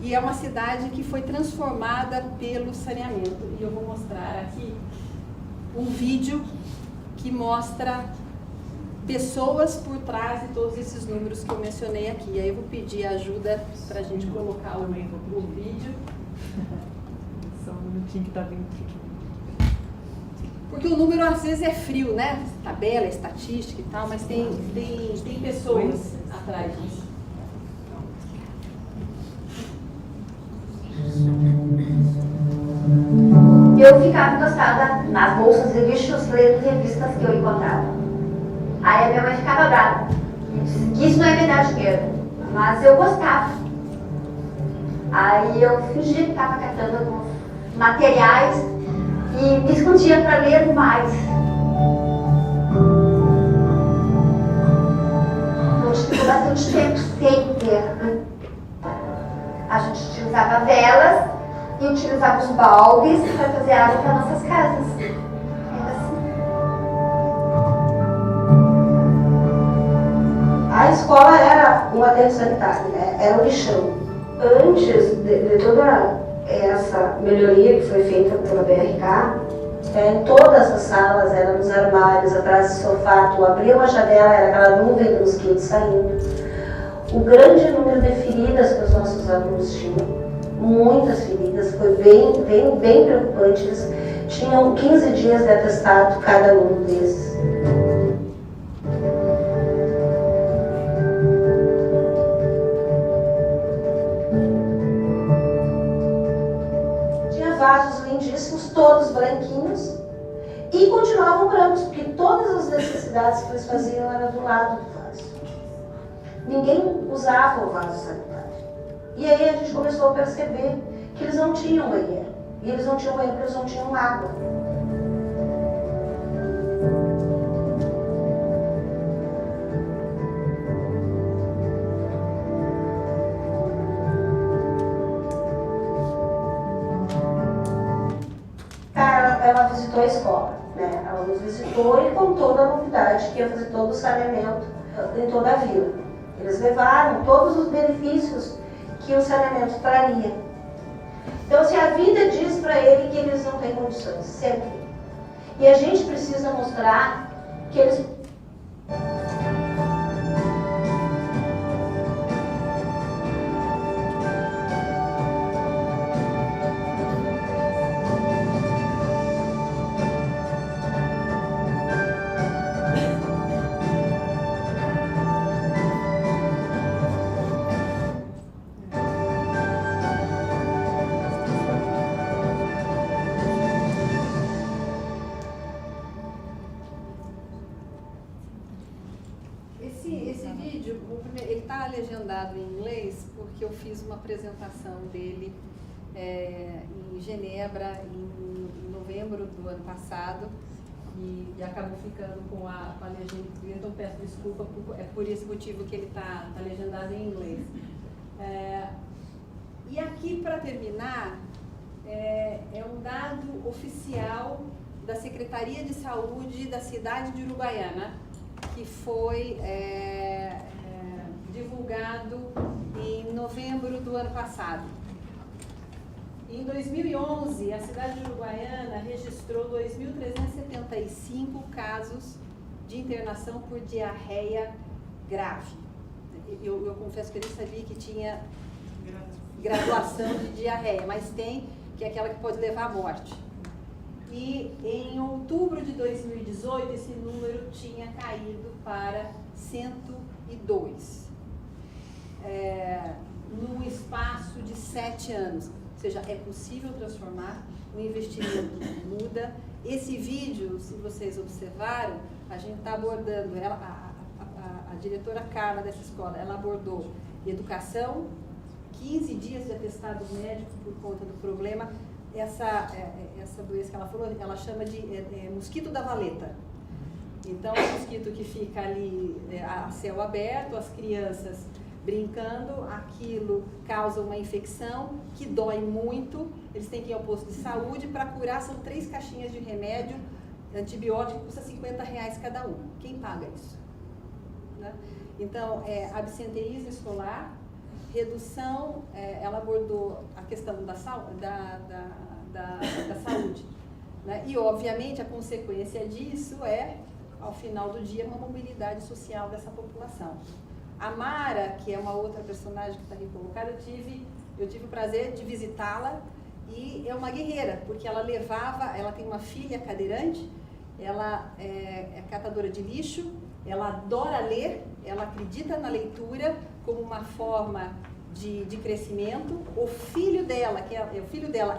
e é uma cidade que foi transformada pelo saneamento. E eu vou mostrar aqui um vídeo que mostra pessoas por trás de todos esses números que eu mencionei aqui. Aí eu vou pedir ajuda para a gente colocar o vídeo.
Só um minutinho que está vindo aqui.
Porque o número às vezes é frio, né? Tabela, estatística e tal, mas tem pessoas atrás disso.
Eu ficava encostada nas bolsas de lixos lendo revistas que eu encontrava. Aí a minha mãe ficava brava. Que isso não é me dar dinheiro. Mas eu gostava. Aí eu fingia que estava catando alguns materiais e me escondia para ler mais. A gente ficou bastante tempo sem ter. A gente utilizava velas e utilizava os baldes para fazer água para nossas casas. Era assim.
A escola era um aterro sanitário, né? Era um lixão. Antes de toda essa melhoria que foi feita pela BRK, Em todas as salas, era nos armários, atrás do sofá, tu abria uma janela, era aquela nuvem de mosquitos saindo. O grande número de feridas que os nossos alunos tinham, muitas feridas, foi bem preocupante. Eles tinham 15 dias de atestado cada um desses. Tinha vasos lindíssimos, todos branquinhos, e continuavam brancos, porque todas as necessidades que eles faziam eram do lado do vaso. Ninguém usava o vaso sanitário. E aí a gente começou a perceber que eles não tinham banheiro. E eles não tinham banheiro porque eles não tinham água. Ela visitou a escola, né? Ela nos visitou e contou da novidade que ia fazer todo o saneamento em toda a vila. Eles levaram todos os benefícios que o saneamento traria. Então, se a vida diz para ele que eles não têm condições, sempre. E a gente precisa mostrar que eles...
Esse vídeo, ele está legendado em inglês porque eu fiz uma apresentação dele em Genebra em novembro do ano passado e acabou ficando com a legenda em português, então peço desculpa, é por esse motivo que ele está legendado em inglês. E aqui, para terminar, é um dado oficial da Secretaria de Saúde da cidade de Uruguaiana, que foi divulgado em novembro do ano passado. Em 2011, a cidade de Uruguaiana registrou 2.375 casos de internação por diarreia grave. Eu confesso que eu nem sabia que tinha graduação de diarreia, mas tem, que é aquela que pode levar à morte. E em outubro de 2018, esse número tinha caído para 102, num espaço de 7 anos. Ou seja, é possível transformar, o investimento muda. Esse vídeo, se vocês observaram, a gente está abordando, a diretora Carla dessa escola, ela abordou educação, 15 dias de atestado médico por conta do problema. Essa doença que ela falou, ela chama de mosquito da valeta. Então, é um mosquito que fica ali a céu aberto, as crianças brincando, aquilo causa uma infecção que dói muito, eles têm que ir ao posto de saúde. Para curar, são 3 caixinhas de remédio antibiótico, custa R$50 cada um. Quem paga isso? Né? Então, absenteísmo escolar, redução, ela abordou a questão da saúde, né? E, obviamente, a consequência disso ao final do dia, uma mobilidade social dessa população. A Mara, que é uma outra personagem que está aqui colocada, eu tive o prazer de visitá-la, e é uma guerreira, porque ela tem uma filha cadeirante, ela é catadora de lixo, ela adora ler, ela acredita na leitura como uma forma de crescimento. O filho dela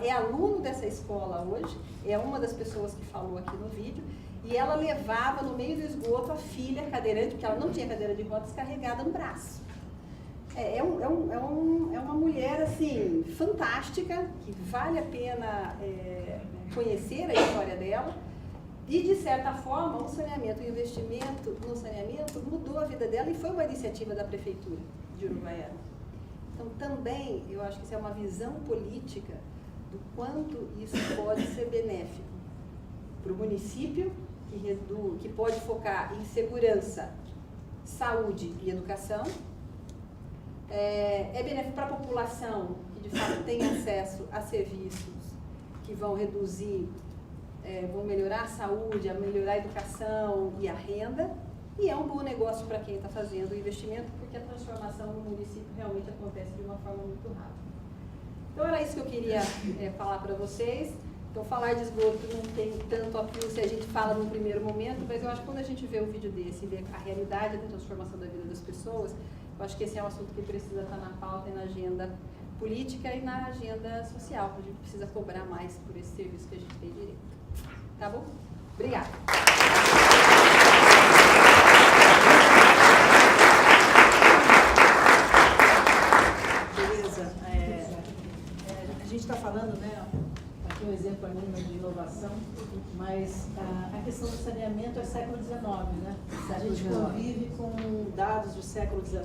é aluno dessa escola hoje, é uma das pessoas que falou aqui no vídeo, e ela levava no meio do esgoto a filha cadeirante, porque ela não tinha cadeira de rodas, carregada no braço. É uma mulher, assim, fantástica, que vale a pena conhecer a história dela. E, de certa forma, o investimento no saneamento mudou a vida dela, e foi uma iniciativa da Prefeitura de Uruguaiana. Então, também, eu acho que isso é uma visão política do quanto isso pode ser benéfico para o município, que pode focar em segurança, saúde e educação. É benéfico para a população, que de fato tem acesso a serviços que vão reduzir vão melhorar a saúde, a melhorar a educação e a renda, e é um bom negócio para quem está fazendo o investimento, porque a transformação no município realmente acontece de uma forma muito rápida. Então era isso que eu queria falar para vocês. Então falar de esgoto não tem tanto apelo se a gente fala no primeiro momento, mas eu acho que quando a gente vê um vídeo desse e vê a realidade da transformação da vida das pessoas, eu acho que esse é um assunto que precisa estar na pauta e na agenda política e na agenda social. A gente precisa cobrar mais por esse serviço que a gente tem direito. Tá bom? Obrigada.
Beleza. A gente está falando, né? Aqui um exemplo ali de inovação, mas a questão do saneamento é século XIX, né? A gente convive com dados do século XIX.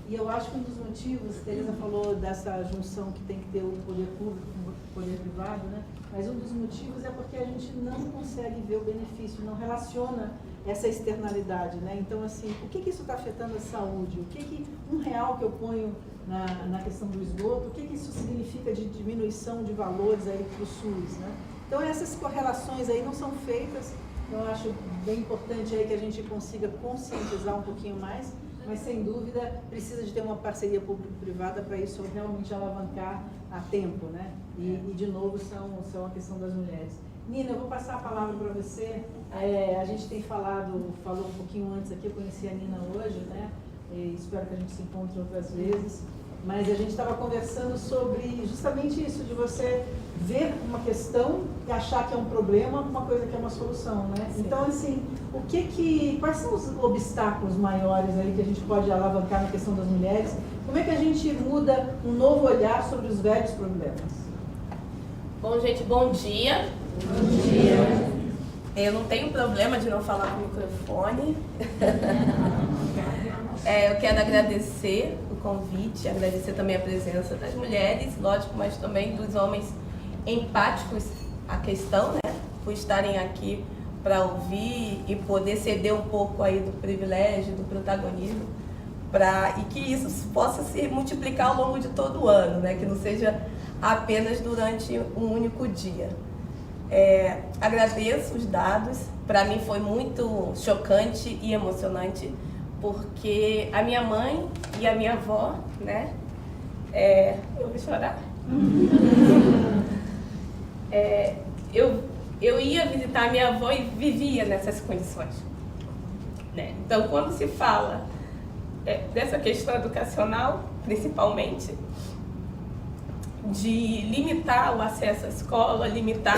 E eu acho que um dos motivos, Tereza falou dessa junção que tem que ter o poder público com o poder privado, né? Mas um dos motivos é porque a gente não consegue ver o benefício, não relaciona essa externalidade, né? Então, assim, o que isso está afetando a saúde? O que R$1 que eu ponho na questão do esgoto, o que isso significa de diminuição de valores aí para o SUS, né? Então, essas correlações aí não são feitas. Eu acho bem importante aí que a gente consiga conscientizar um pouquinho mais, mas sem dúvida precisa de ter uma parceria público-privada para isso realmente alavancar a tempo, né? E de novo são a questão das mulheres. Nina, eu vou passar a palavra para você. A gente tem falou um pouquinho antes aqui, eu conheci a Nina hoje, né? E espero que a gente se encontre outras vezes. Mas a gente estava conversando sobre justamente isso, de você ver uma questão e achar que é um problema, uma coisa que é uma solução, né? Sim. Então, assim, quais são os obstáculos maiores aí que a gente pode alavancar na questão das mulheres? Como é que a gente muda um novo olhar sobre os velhos problemas?
Bom, gente, bom dia. Bom dia. Eu não tenho problema de não falar com o microfone. Eu quero agradecer o convite, agradecer também a presença das mulheres, lógico, mas também dos homens empáticos à questão, né? Por estarem aqui para ouvir e poder ceder um pouco aí do privilégio, do protagonismo, e que isso possa se multiplicar ao longo de todo o ano, né? Que não seja apenas durante um único dia. Agradeço os dados, para mim foi muito chocante e emocionante, porque a minha mãe e a minha avó, né? Eu vou chorar. Eu ia visitar a minha avó e vivia nessas condições, né? Então, quando se fala dessa questão educacional, principalmente, de limitar o acesso à escola, limitar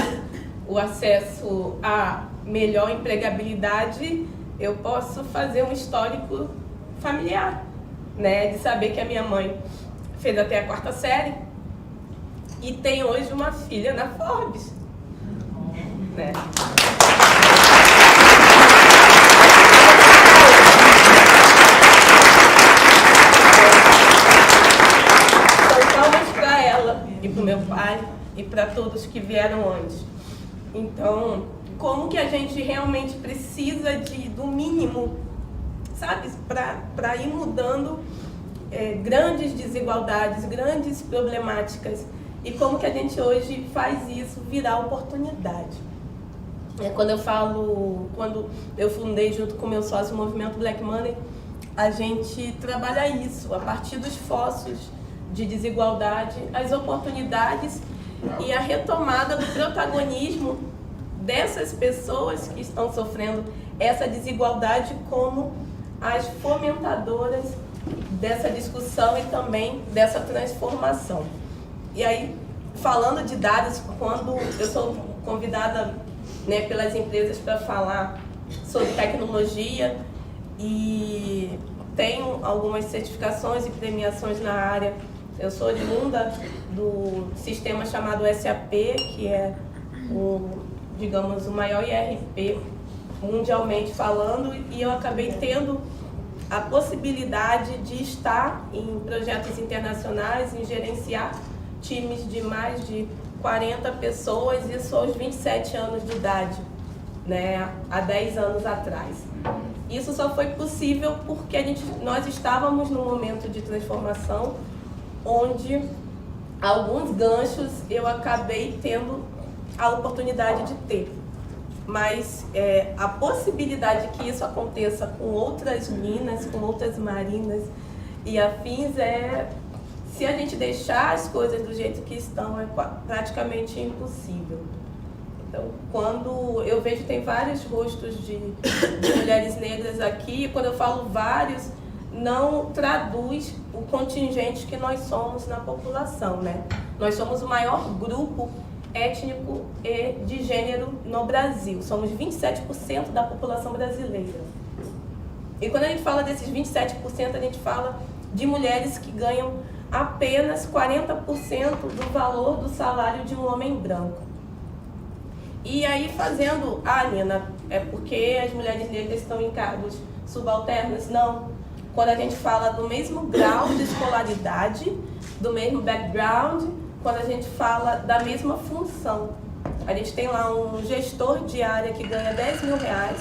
o acesso à melhor empregabilidade, eu posso fazer um histórico familiar, né? De saber que a minha mãe fez até a 4ª série e tem hoje uma filha na Forbes, né? Então, palmas para ela e para o meu pai e para todos que vieram antes. Então, como que a gente realmente precisa do mínimo, sabe, para ir mudando grandes desigualdades, grandes problemáticas, e como que a gente hoje faz isso virar oportunidade. Quando eu fundei junto com o meu sócio o Movimento Black Money, a gente trabalha isso, a partir dos fossos de desigualdade, as oportunidades e a retomada do protagonismo dessas pessoas que estão sofrendo essa desigualdade como as fomentadoras dessa discussão e também dessa transformação. E aí, falando de dados, quando eu sou convidada, né, pelas empresas para falar sobre tecnologia e tenho algumas certificações e premiações na área, eu sou oriunda do sistema chamado SAP, que é digamos, o maior IRP mundialmente falando, e eu acabei tendo a possibilidade de estar em projetos internacionais, em gerenciar times de mais de 40 pessoas, isso aos 27 anos de idade, né, há 10 anos atrás. Isso só foi possível porque nós estávamos num momento de transformação onde alguns ganchos eu acabei tendo a oportunidade de ter. Mas a possibilidade de que isso aconteça com outras minas, com outras marinas e afins, se a gente deixar as coisas do jeito que estão, é praticamente impossível. Então, quando eu vejo, tem vários rostos de mulheres negras aqui, e quando eu falo vários, não traduz o contingente que nós somos na população, né? Nós somos o maior grupo étnico e de gênero no Brasil. Somos 27% da população brasileira. E quando a gente fala desses 27%, a gente fala de mulheres que ganham apenas 40% do valor do salário de um homem branco. E aí fazendo, Nina, é porque as mulheres negras estão em cargos subalternos? Não. Quando a gente fala do mesmo grau de escolaridade, do mesmo background, quando a gente fala da mesma função. A gente tem lá um gestor de área que ganha R$10.000,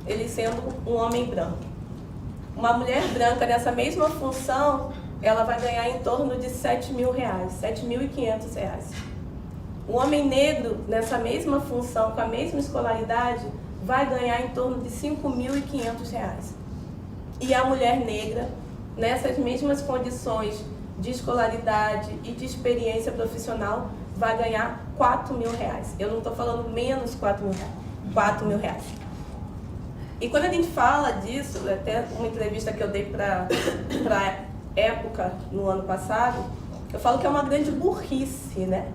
ele sendo um homem branco. Uma mulher branca nessa mesma função, ela vai ganhar em torno de R$7.000, R$7.500. O homem negro, nessa mesma função, com a mesma escolaridade, vai ganhar em torno de R$5.500. E a mulher negra, nessas mesmas condições de escolaridade e de experiência profissional, vai ganhar R$4.000. Eu não estou falando menos R$4.000, R$4.000. E quando a gente fala disso, até uma entrevista que eu dei para Época no ano passado, eu falo que é uma grande burrice, né?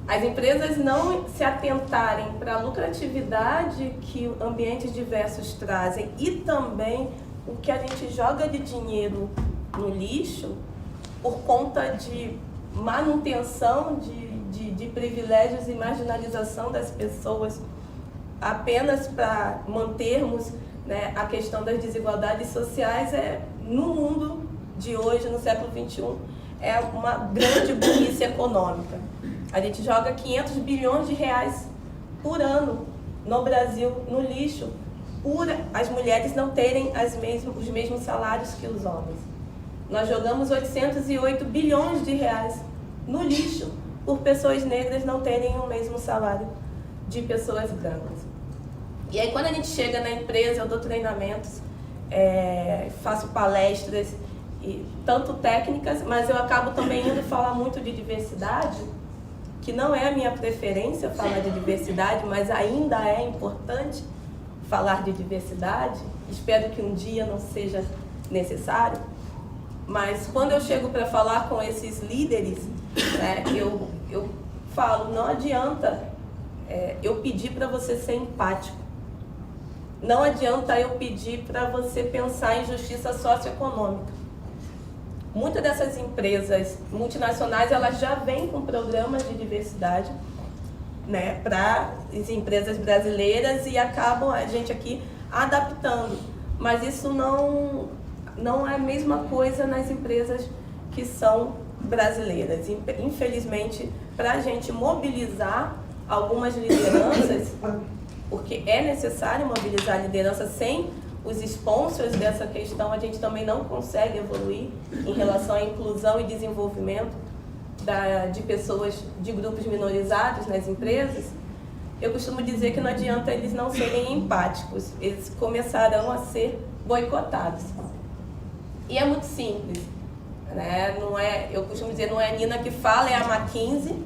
As empresas não se atentarem para a lucratividade que ambientes diversos trazem e também o que a gente joga de dinheiro no lixo por conta de manutenção de privilégios e marginalização das pessoas apenas para mantermos, né, a questão das desigualdades sociais, no mundo de hoje, no século XXI, é uma grande burrice econômica. A gente joga R$500 bilhões por ano no Brasil no lixo, por as mulheres não terem os mesmos salários que os homens. Nós jogamos R$808 bilhões no lixo por pessoas negras não terem o mesmo salário de pessoas brancas. E aí quando a gente chega na empresa, eu dou treinamentos, faço palestras, e tanto técnicas, mas eu acabo também indo falar muito de diversidade, que não é a minha preferência falar de diversidade, mas ainda é importante falar de diversidade. Espero que um dia não seja necessário. Mas quando eu chego para falar com esses líderes, né, eu falo, não adianta eu pedir para você ser empático. Não adianta eu pedir para você pensar em justiça socioeconômica. Muitas dessas empresas multinacionais, elas já vêm com programas de diversidade, né, para as empresas brasileiras e acabam a gente aqui adaptando. Mas isso não é a mesma coisa nas empresas que são brasileiras. Infelizmente, para a gente mobilizar algumas lideranças, porque é necessário mobilizar a liderança, sem os sponsors dessa questão, a gente também não consegue evoluir em relação à inclusão e desenvolvimento de pessoas, de grupos minorizados nas empresas. Eu costumo dizer que não adianta eles não serem empáticos, eles começarão a ser boicotados. E é muito simples, né? Eu costumo dizer, não é a Nina que fala, é a McKinsey,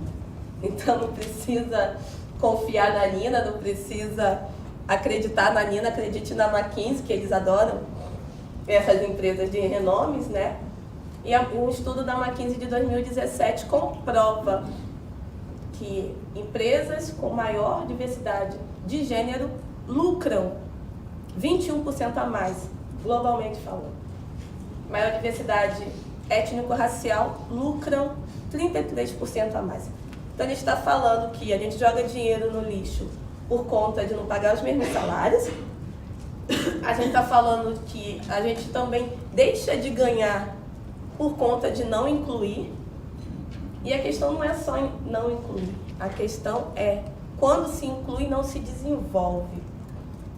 então não precisa confiar na Nina, não precisa acreditar na Nina, acredite na McKinsey, que eles adoram essas empresas de renomes, né? E um estudo da McKinsey de 2017 comprova que empresas com maior diversidade de gênero lucram 21% a mais, globalmente falando. Maior diversidade étnico-racial lucram 33% a mais. Então a gente está falando que a gente joga dinheiro no lixo por conta de não pagar os mesmos salários. A gente está falando que a gente também deixa de ganhar por conta de não incluir. E a questão não é só não incluir. A questão é, quando se inclui, não se desenvolve.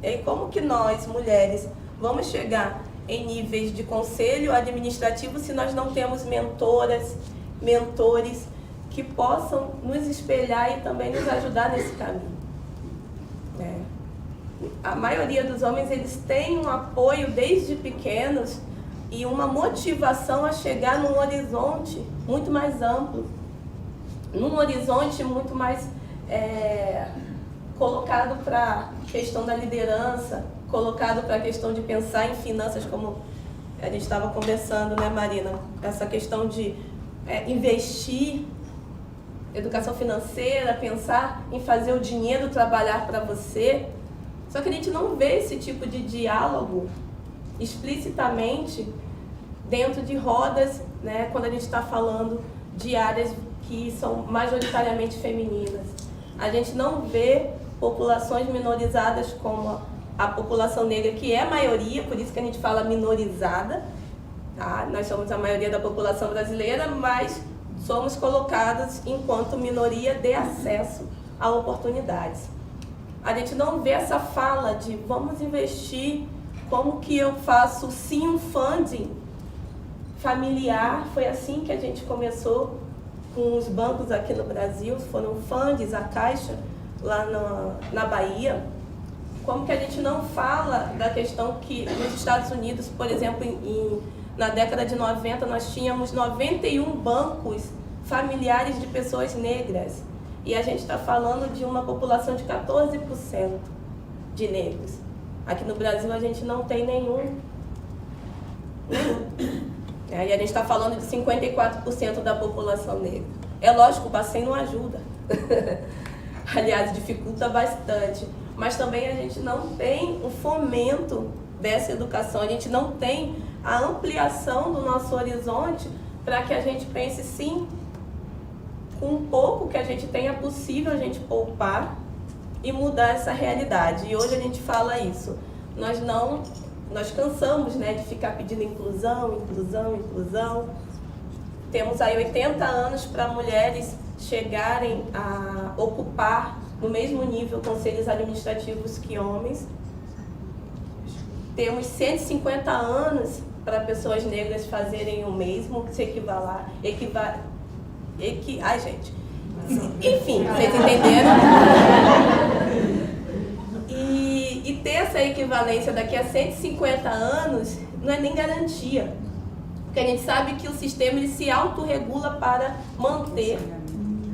E aí, como que nós, mulheres, vamos chegar em níveis de conselho administrativo se nós não temos mentoras, mentores que possam nos espelhar e também nos ajudar nesse caminho. A maioria dos homens, eles têm um apoio desde pequenos e uma motivação a chegar num horizonte muito mais amplo, num horizonte muito mais colocado para a questão da liderança, colocado para a questão de pensar em finanças, como a gente estava conversando, né, Marina? Essa questão de investir, educação financeira, pensar em fazer o dinheiro trabalhar para você. Só que a gente não vê esse tipo de diálogo explicitamente dentro de rodas, né, quando a gente está falando de áreas que são majoritariamente femininas. A gente não vê populações minorizadas como a população negra, que é a maioria, por isso que a gente fala minorizada. Tá? Nós somos a maioria da população brasileira, mas somos colocadas enquanto minoria de acesso a oportunidades. A gente não vê essa fala de vamos investir, como que eu faço sim um funding familiar. Foi assim que a gente começou com os bancos aqui no Brasil, foram funds, a Caixa, lá na Bahia. Como que a gente não fala da questão que nos Estados Unidos, por exemplo, na década de 90, nós tínhamos 91 bancos familiares de pessoas negras. E a gente está falando de uma população de 14% de negros. Aqui no Brasil a gente não tem nenhum. E a gente está falando de 54% da população negra. É lógico, o Bacen não ajuda. Aliás, dificulta bastante. Mas também a gente não tem o fomento dessa educação, a gente não tem a ampliação do nosso horizonte para que a gente pense sim, com um pouco que a gente tem, é possível a gente poupar e mudar essa realidade. E hoje a gente fala isso. Nós cansamos, né, de ficar pedindo inclusão. Temos aí 80 anos para mulheres chegarem a ocupar no mesmo nível conselhos administrativos que homens. Temos 150 anos para pessoas negras fazerem o mesmo, se equivalar. Ai, gente. Enfim, vocês entenderam? E ter essa equivalência daqui a 150 anos não é nem garantia. Porque a gente sabe que o sistema ele se autorregula para manter,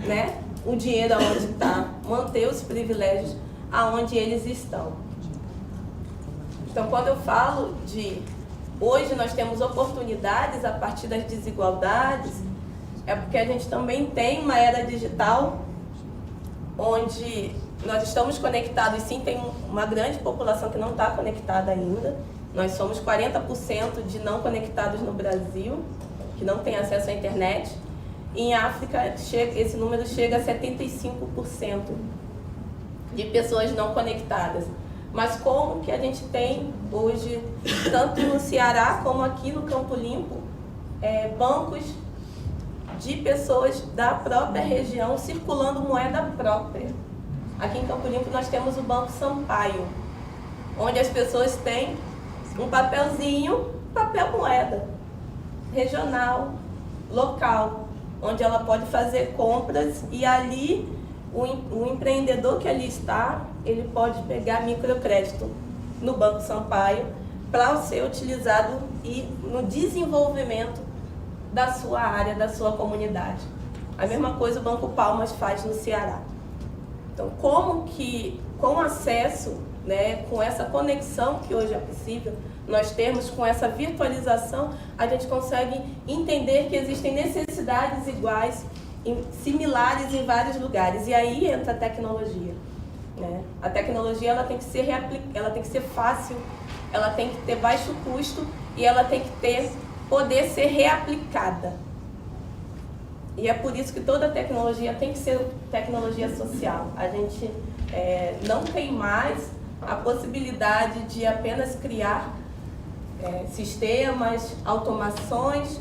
né, o dinheiro aonde está, manter os privilégios aonde eles estão. Então, quando eu falo de hoje nós temos oportunidades a partir das desigualdades, é porque a gente também tem uma era digital onde nós estamos conectados, sim, tem uma grande população que não está conectada ainda. Nós somos 40% de não conectados no Brasil, que não tem acesso à internet. Em África, esse número chega a 75% de pessoas não conectadas. Mas como que a gente tem hoje, tanto no Ceará como aqui no Campo Limpo, bancos de pessoas da própria região circulando moeda própria. Aqui em Campo Limpo nós temos o Banco Sampaio, onde as pessoas têm um papelzinho, papel moeda, regional, local, onde ela pode fazer compras e ali o empreendedor que ali está, ele pode pegar microcrédito no Banco Sampaio para ser utilizado no desenvolvimento da sua área, da sua comunidade. A mesma coisa o Banco Palmas faz no Ceará. Então, como que, com acesso, né, com essa conexão que hoje é possível, nós temos com essa virtualização, a gente consegue entender que existem necessidades iguais, similares em vários lugares. E aí entra a tecnologia. Né? A tecnologia ela tem que ser ela tem que ser fácil, ela tem que ter baixo custo e ela tem que poder ser reaplicada. E é por isso que toda tecnologia tem que ser tecnologia social. A gente não tem mais a possibilidade de apenas criar sistemas, automações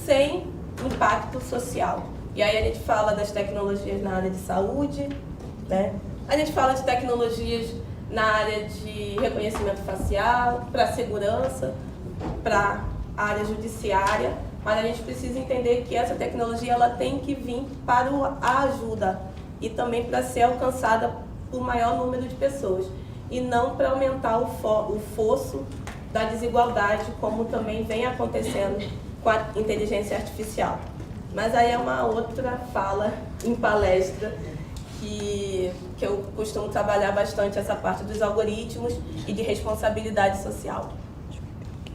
sem impacto social. E aí a gente fala das tecnologias na área de saúde, né? A gente fala de tecnologias na área de reconhecimento facial, para segurança, para a área judiciária, mas a gente precisa entender que essa tecnologia ela tem que vir para a ajuda e também para ser alcançada por maior número de pessoas e não para aumentar o fosso da desigualdade, como também vem acontecendo com a inteligência artificial. Mas aí é uma outra fala em palestra que eu costumo trabalhar bastante essa parte dos algoritmos e de responsabilidade social.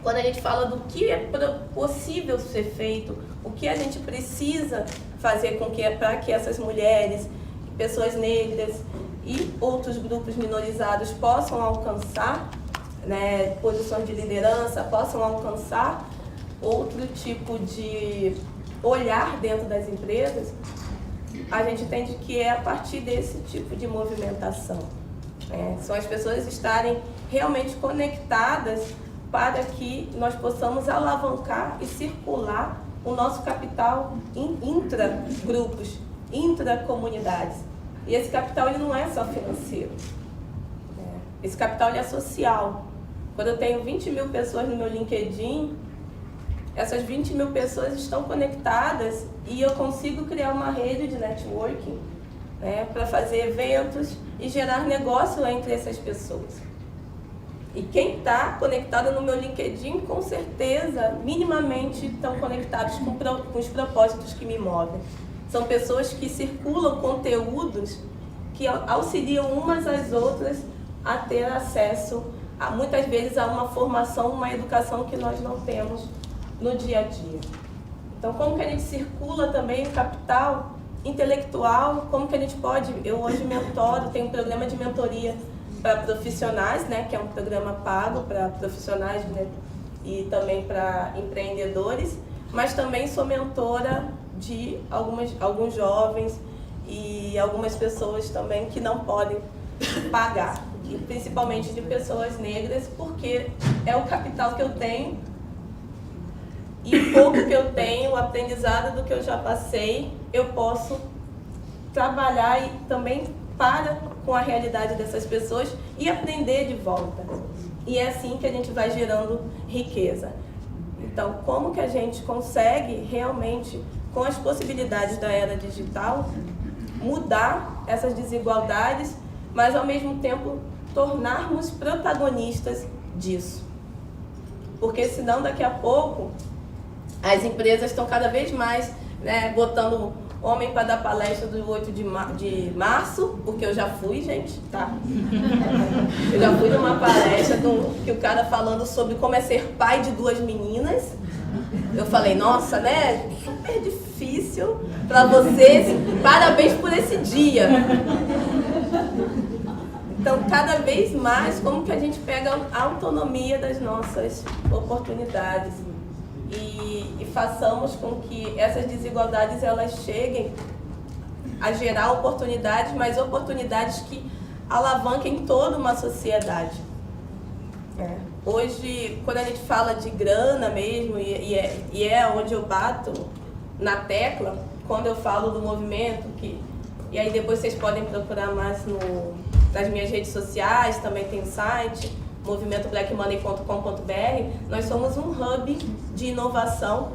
Quando a gente fala do que é possível ser feito, o que a gente precisa fazer para que essas mulheres, pessoas negras e outros grupos minorizados possam alcançar, né, posições de liderança, possam alcançar outro tipo de olhar dentro das empresas, a gente entende que é a partir desse tipo de movimentação. São as pessoas estarem realmente conectadas para que nós possamos alavancar e circular o nosso capital em intra-grupos, intra-comunidades. E esse capital ele não é só financeiro. Esse capital ele é social. Quando eu tenho 20 mil pessoas no meu LinkedIn, essas 20 mil pessoas estão conectadas e eu consigo criar uma rede de networking, né, para fazer eventos e gerar negócio entre essas pessoas. E quem está conectado no meu LinkedIn, com certeza, minimamente estão conectados com os propósitos que me movem. São pessoas que circulam conteúdos que auxiliam umas às outras a ter acesso, muitas vezes, a uma formação, uma educação que nós não temos no dia a dia. Então, como que a gente circula também o capital intelectual, como que a gente pode... Eu hoje mentoro, tenho um programa de mentoria para profissionais, né, que é um programa pago para profissionais, né, e também para empreendedores, mas também sou mentora de alguns jovens e algumas pessoas também que não podem pagar, e principalmente de pessoas negras, porque é o capital que eu tenho e o pouco que eu tenho, o aprendizado do que eu já passei, eu posso trabalhar e também com a realidade dessas pessoas e aprender de volta. E é assim que a gente vai gerando riqueza. Então, como que a gente consegue realmente, com as possibilidades da era digital, mudar essas desigualdades, mas ao mesmo tempo tornarmos protagonistas disso? Porque senão daqui a pouco as empresas estão cada vez mais, né, botando homem para dar palestra do 8 de março, porque eu já fui, gente, tá? Eu já fui numa palestra que o cara falando sobre como é ser pai de 2 meninas. Eu falei, nossa, né? Super difícil para vocês. Parabéns por esse dia. Então, cada vez mais, como que a gente pega a autonomia das nossas oportunidades e façamos com que essas desigualdades elas cheguem a gerar oportunidades, mas oportunidades que alavanquem toda uma sociedade. Hoje, quando a gente fala de grana mesmo, e é onde eu bato na tecla, quando eu falo do movimento, e aí depois vocês podem procurar mais nas minhas redes sociais, também tem o site, movimentoblackmoney.com.br, nós somos um hub de inovação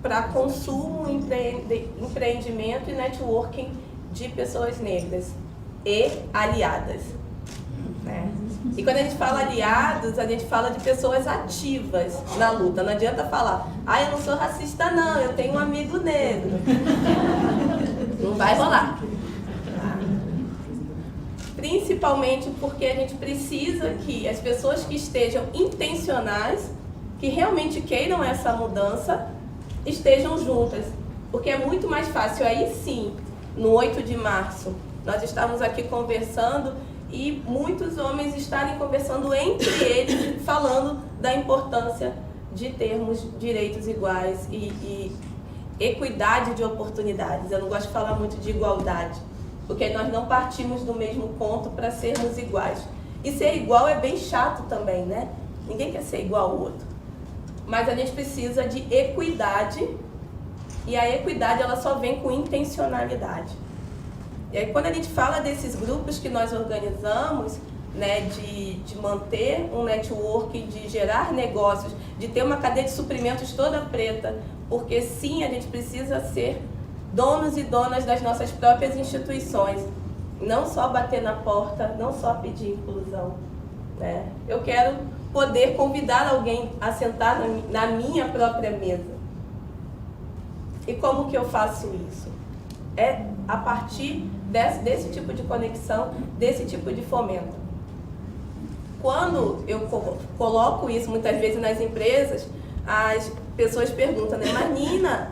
para consumo, empreendimento e networking de pessoas negras e aliadas. Né? E quando a gente fala aliados, a gente fala de pessoas ativas na luta. Não adianta falar, eu não sou racista não, eu tenho um amigo negro. Não vai rolar. Principalmente porque a gente precisa que as pessoas que estejam intencionais, que realmente queiram essa mudança, estejam juntas. Porque é muito mais fácil, aí sim, no 8 de março, nós estamos aqui conversando e muitos homens estarem conversando entre eles, falando da importância de termos direitos iguais e equidade de oportunidades. Eu não gosto de falar muito de igualdade, porque nós não partimos do mesmo ponto para sermos iguais. E ser igual é bem chato também, né? Ninguém quer ser igual ao outro. Mas a gente precisa de equidade, e a equidade ela só vem com intencionalidade. E aí, quando a gente fala desses grupos que nós organizamos, né, de manter um network, de gerar negócios, de ter uma cadeia de suprimentos toda preta, porque sim, a gente precisa ser donos e donas das nossas próprias instituições, não só bater na porta, não só pedir inclusão, né? Eu quero poder convidar alguém a sentar na minha própria mesa. E como que eu faço isso? É a partir desse tipo de conexão, desse tipo de fomento. Quando eu coloco isso muitas vezes nas empresas, as pessoas perguntam, né, mas Nina,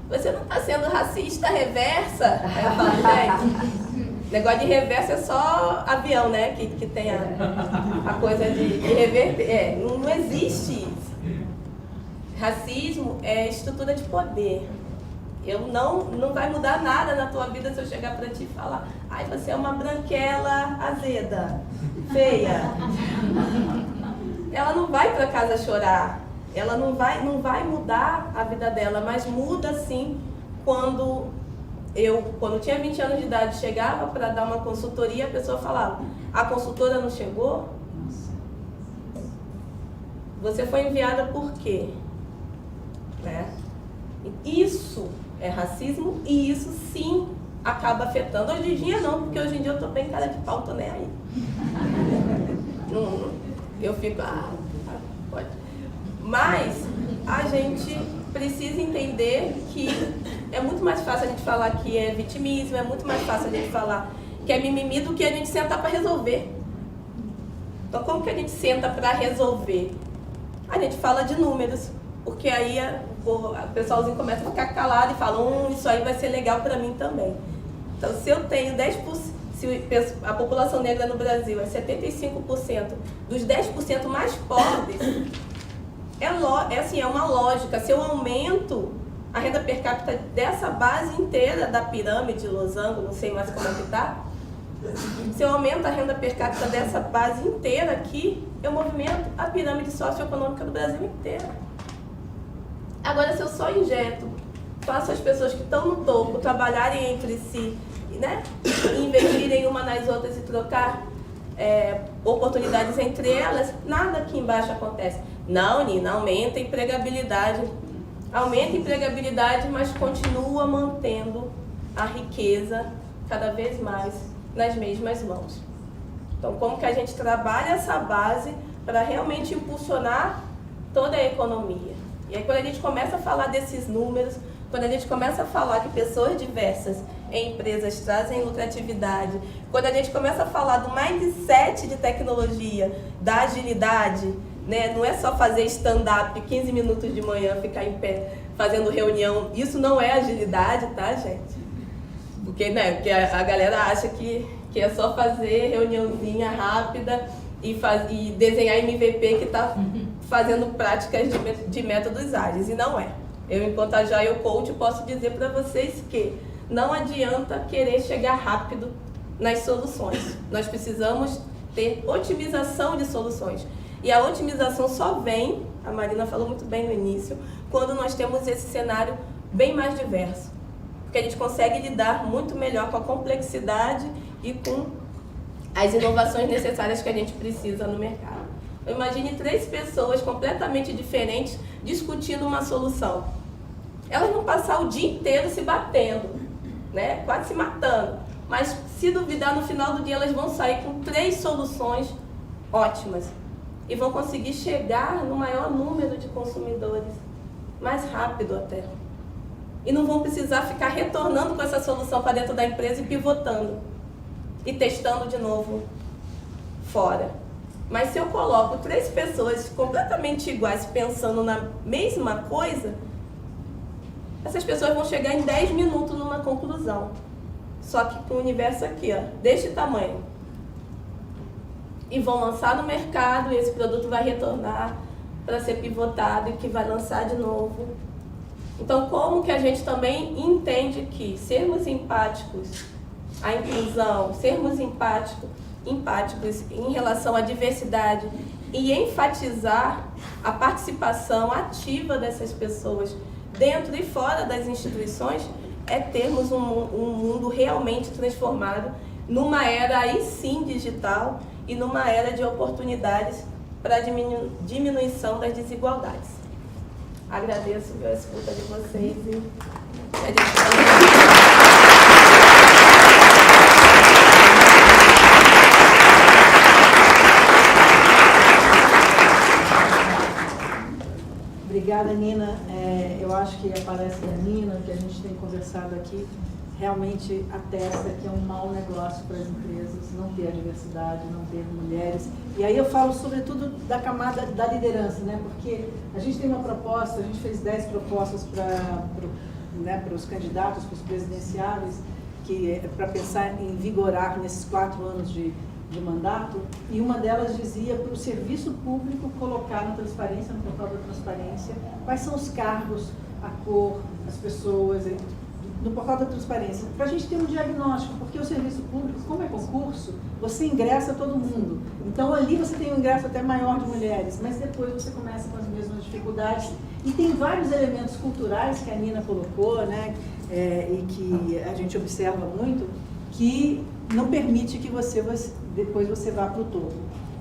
você não está sendo racista reversa? Aí eu falo, gente, negócio de reversa é só avião, né, que tem a coisa de reverter. Não existe isso. Racismo é estrutura de poder. Não vai mudar nada na tua vida se eu chegar pra ti e falar, ai, você é uma branquela azeda, feia. Ela não vai pra casa chorar, ela não vai mudar a vida dela, mas muda sim quando eu tinha 20 anos de idade, chegava para dar uma consultoria, a pessoa falava, a consultora não chegou? Você foi enviada por quê? Né? Isso é racismo e isso sim acaba afetando. Hoje em dia não, porque hoje em dia eu tô bem cara de pau, tô nem aí. Eu fico, pode. Mas a gente precisa entender que é muito mais fácil a gente falar que é vitimismo, é muito mais fácil a gente falar que é mimimi do que a gente sentar para resolver. Então como que a gente senta para resolver? A gente fala de números, porque aí o pessoalzinho começa a ficar calado e fala, isso aí vai ser legal para mim também. Então, se eu tenho 10%, se a população negra no Brasil é 75% dos 10% mais pobres, é uma lógica. Se eu aumento a renda per capita dessa base inteira da pirâmide, losango, não sei mais como é que está, se eu aumento a renda per capita dessa base inteira aqui, eu movimento a pirâmide socioeconômica do Brasil inteiro. Agora, se eu só injeto, faço as pessoas que estão no topo trabalharem entre si, né? Investirem uma nas outras e trocar oportunidades entre elas, nada aqui embaixo acontece. Não, Nina, aumenta a empregabilidade. Aumenta a empregabilidade, mas continua mantendo a riqueza cada vez mais nas mesmas mãos. Então, como que a gente trabalha essa base para realmente impulsionar toda a economia? E aí, quando a gente começa a falar desses números, quando a gente começa a falar que pessoas diversas em empresas trazem lucratividade, quando a gente começa a falar do mindset de tecnologia, da agilidade, né? Não é só fazer stand-up 15 minutos de manhã, ficar em pé fazendo reunião. Isso não é agilidade, tá, gente? Porque, né, porque a galera acha que é só fazer reuniãozinha rápida e desenhar MVP que está fazendo práticas de métodos ágeis, e não é. Eu, enquanto Agile Coach, posso dizer para vocês que não adianta querer chegar rápido nas soluções. Nós precisamos ter otimização de soluções. E a otimização só vem, a Marina falou muito bem no início, quando nós temos esse cenário bem mais diverso. Porque a gente consegue lidar muito melhor com a complexidade e com as inovações necessárias que a gente precisa no mercado. Imagine 3 pessoas completamente diferentes discutindo uma solução. Elas vão passar o dia inteiro se batendo, né? Quase se matando. Mas, se duvidar, no final do dia elas vão sair com 3 soluções ótimas. E vão conseguir chegar no maior número de consumidores, mais rápido até. E não vão precisar ficar retornando com essa solução para dentro da empresa e pivotando. E testando de novo fora. Mas se eu coloco 3 pessoas completamente iguais pensando na mesma coisa, essas pessoas vão chegar em 10 minutos numa conclusão. Só que com o universo aqui, ó, deste tamanho. E vão lançar no mercado e esse produto vai retornar para ser pivotado e que vai lançar de novo. Então, como que a gente também entende que sermos empáticos à inclusão, sermos empáticos em relação à diversidade e enfatizar a participação ativa dessas pessoas dentro e fora das instituições é termos um mundo realmente transformado numa era aí sim digital e numa era de oportunidades para a diminuição das desigualdades. Agradeço a escuta de vocês e a gente
Obrigada, Nina. Eu acho que a palestra da Nina, que a gente tem conversado aqui, realmente atesta que é um mau negócio para as empresas não ter a diversidade, não ter mulheres. E aí eu falo sobretudo da camada da liderança, né? Porque a gente tem uma proposta, a gente fez 10 propostas para os candidatos, para os presidenciáveis, que é para pensar em vigorar nesses 4 anos de mandato, e uma delas dizia para o serviço público colocar na transparência, no portal da transparência, quais são os cargos, a cor, as pessoas, no portal da transparência, para a gente ter um diagnóstico, porque o serviço público, como é concurso, você ingressa todo mundo. Então ali você tem um ingresso até maior de mulheres, mas depois você começa com as mesmas dificuldades. E tem vários elementos culturais que a Nina colocou, né, e que a gente observa muito, que não permite que depois você vá para o topo.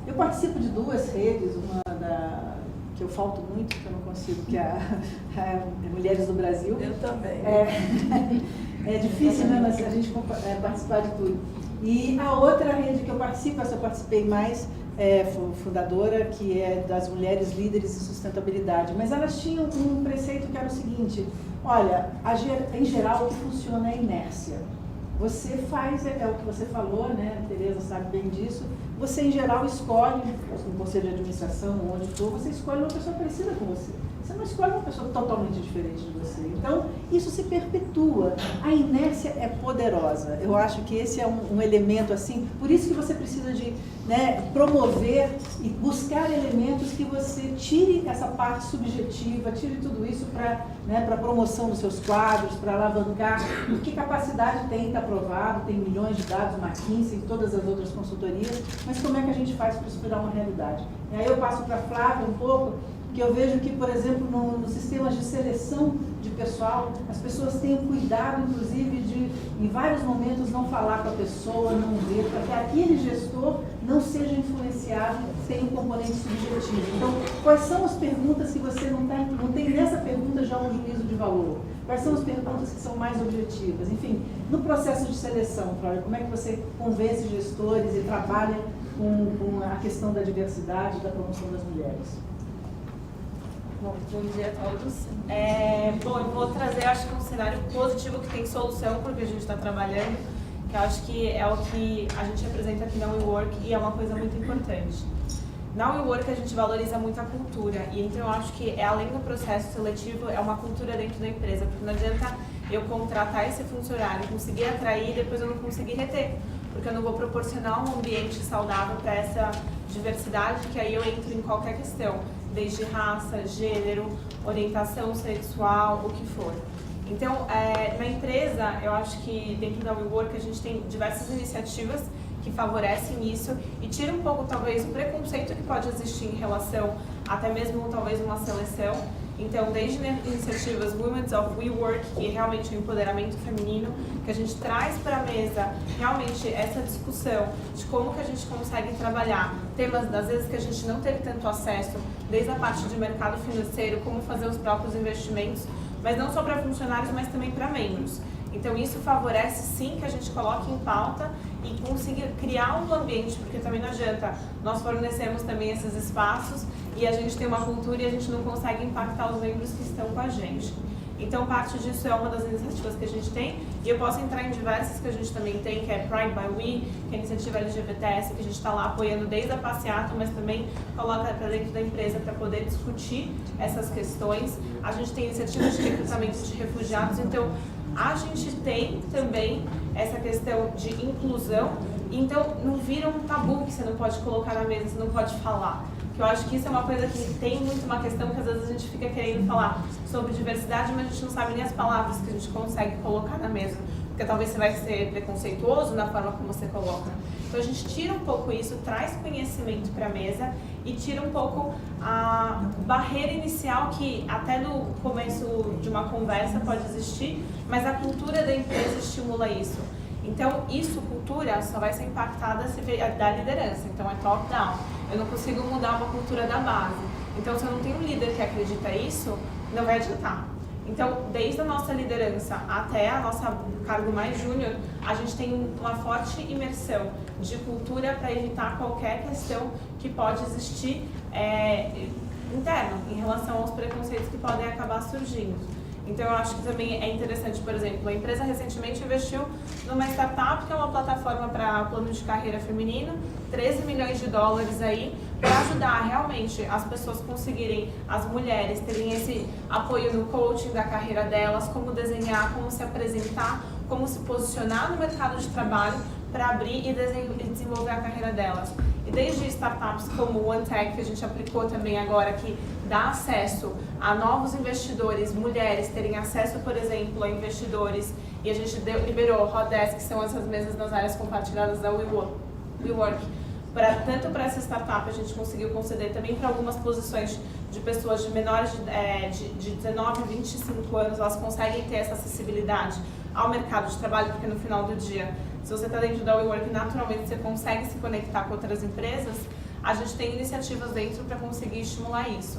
Eu participo de 2 redes, uma que eu falto muito, que eu não consigo, que é a Mulheres do Brasil.
Eu também.
É difícil, né, mas a gente participar de tudo. E a outra rede que eu participo, essa eu participei mais, fundadora, que é das Mulheres Líderes em Sustentabilidade. Mas elas tinham um preceito que era o seguinte: olha, em geral o que funciona é a inércia. Você faz, é o que você falou, né? A Tereza sabe bem disso. Você, em geral, escolhe, no conselho de administração, onde for, você escolhe uma pessoa parecida com você. Você não escolhe uma pessoa totalmente diferente de você. Então, isso se perpetua. A inércia é poderosa. Eu acho que esse é um elemento, assim, por isso que você precisa de, né, promover e buscar elementos que você tire essa parte subjetiva, tire tudo isso para, né, para promoção dos seus quadros, para alavancar, porque capacidade tem, está provado, tem milhões de dados, McKinsey e todas as outras consultorias, mas como é que a gente faz para isso virar uma realidade? E aí eu passo para a Flávia um pouco, que eu vejo que, por exemplo, nos sistemas de seleção de pessoal, as pessoas têm o cuidado, inclusive, de, em vários momentos, não falar com a pessoa, não ver, para que aquele gestor não seja influenciado, tenha um componente subjetivo. Então, quais são as perguntas que você não tem nessa pergunta já um juízo de valor? Quais são as perguntas que são mais objetivas? Enfim, no processo de seleção, Flávia, como é que você convence gestores e trabalha com a questão da diversidade e da promoção das mulheres?
Bom dia a todos. Bom, eu vou trazer, acho que um cenário positivo que tem solução porque a gente está trabalhando, que eu acho que é o que a gente apresenta aqui na WeWork e é uma coisa muito importante. Na WeWork a gente valoriza muito a cultura e então eu acho que além do processo seletivo, é uma cultura dentro da empresa, porque não adianta eu contratar esse funcionário, conseguir atrair e depois eu não conseguir reter, porque eu não vou proporcionar um ambiente saudável para essa diversidade, que aí eu entro em qualquer questão, desde raça, gênero, orientação sexual, o que for. Então, na empresa, eu acho que dentro da WeWork a gente tem diversas iniciativas que favorecem isso e tira um pouco, talvez, o preconceito que pode existir em relação, até mesmo, talvez, uma seleção. Então, desde iniciativas Women's of WeWork, que é realmente o empoderamento feminino, que a gente traz para a mesa realmente essa discussão de como que a gente consegue trabalhar temas, às vezes, que a gente não teve tanto acesso, desde a parte de mercado financeiro, como fazer os próprios investimentos, mas não só para funcionários, mas também para membros. Então, isso favorece, sim, que a gente coloque em pauta e consiga criar um ambiente, porque também não adianta, nós fornecemos também esses espaços e a gente tem uma cultura e a gente não consegue impactar os membros que estão com a gente. Então, parte disso é uma das iniciativas que a gente tem e eu posso entrar em diversas que a gente também tem, que é Pride by We, que é a iniciativa LGBTS, que a gente está lá apoiando desde a passeata, mas também coloca para dentro da empresa para poder discutir essas questões. A gente tem iniciativas de recrutamento de refugiados, então a gente tem também essa questão de inclusão, então não vira um tabu que você não pode colocar na mesa, você não pode falar. Que eu acho que isso é uma coisa que tem muito uma questão que às vezes a gente fica querendo falar sobre diversidade, mas a gente não sabe nem as palavras que a gente consegue colocar na mesa, porque talvez você vai ser preconceituoso na forma como você coloca. Então a gente tira um pouco isso, traz conhecimento para a mesa e tira um pouco a barreira inicial que até no começo de uma conversa pode existir, mas a cultura da empresa estimula isso. Então, isso, cultura, só vai ser impactada se vier da liderança. Então, é top-down. Eu não consigo mudar uma cultura da base. Então, se eu não tenho um líder que acredita nisso, não vai adiantar. Então, desde a nossa liderança até a nossa cargo mais júnior, a gente tem uma forte imersão de cultura para evitar qualquer questão que pode existir interno, em relação aos preconceitos que podem acabar surgindo. Então, eu acho que também é interessante, por exemplo, a empresa recentemente investiu numa startup que é uma plataforma para plano de carreira feminino, 13 milhões de dólares aí, para ajudar realmente as pessoas conseguirem, as mulheres, terem esse apoio no coaching da carreira delas, como desenhar, como se apresentar, como se posicionar no mercado de trabalho para abrir e desenvolver a carreira delas. E desde startups como o OneTech, que a gente aplicou também agora, que dá acesso a novos investidores, mulheres terem acesso, por exemplo, a investidores, e a gente liberou o Hot Desk, que são essas mesas nas áreas compartilhadas da WeWork. Tanto para essa startup a gente conseguiu conceder também para algumas posições de pessoas de menores de 19 a 25 anos, elas conseguem ter essa acessibilidade ao mercado de trabalho, porque no final do dia, se você está dentro da WeWork, naturalmente você consegue se conectar com outras empresas. A gente tem iniciativas dentro para conseguir estimular isso.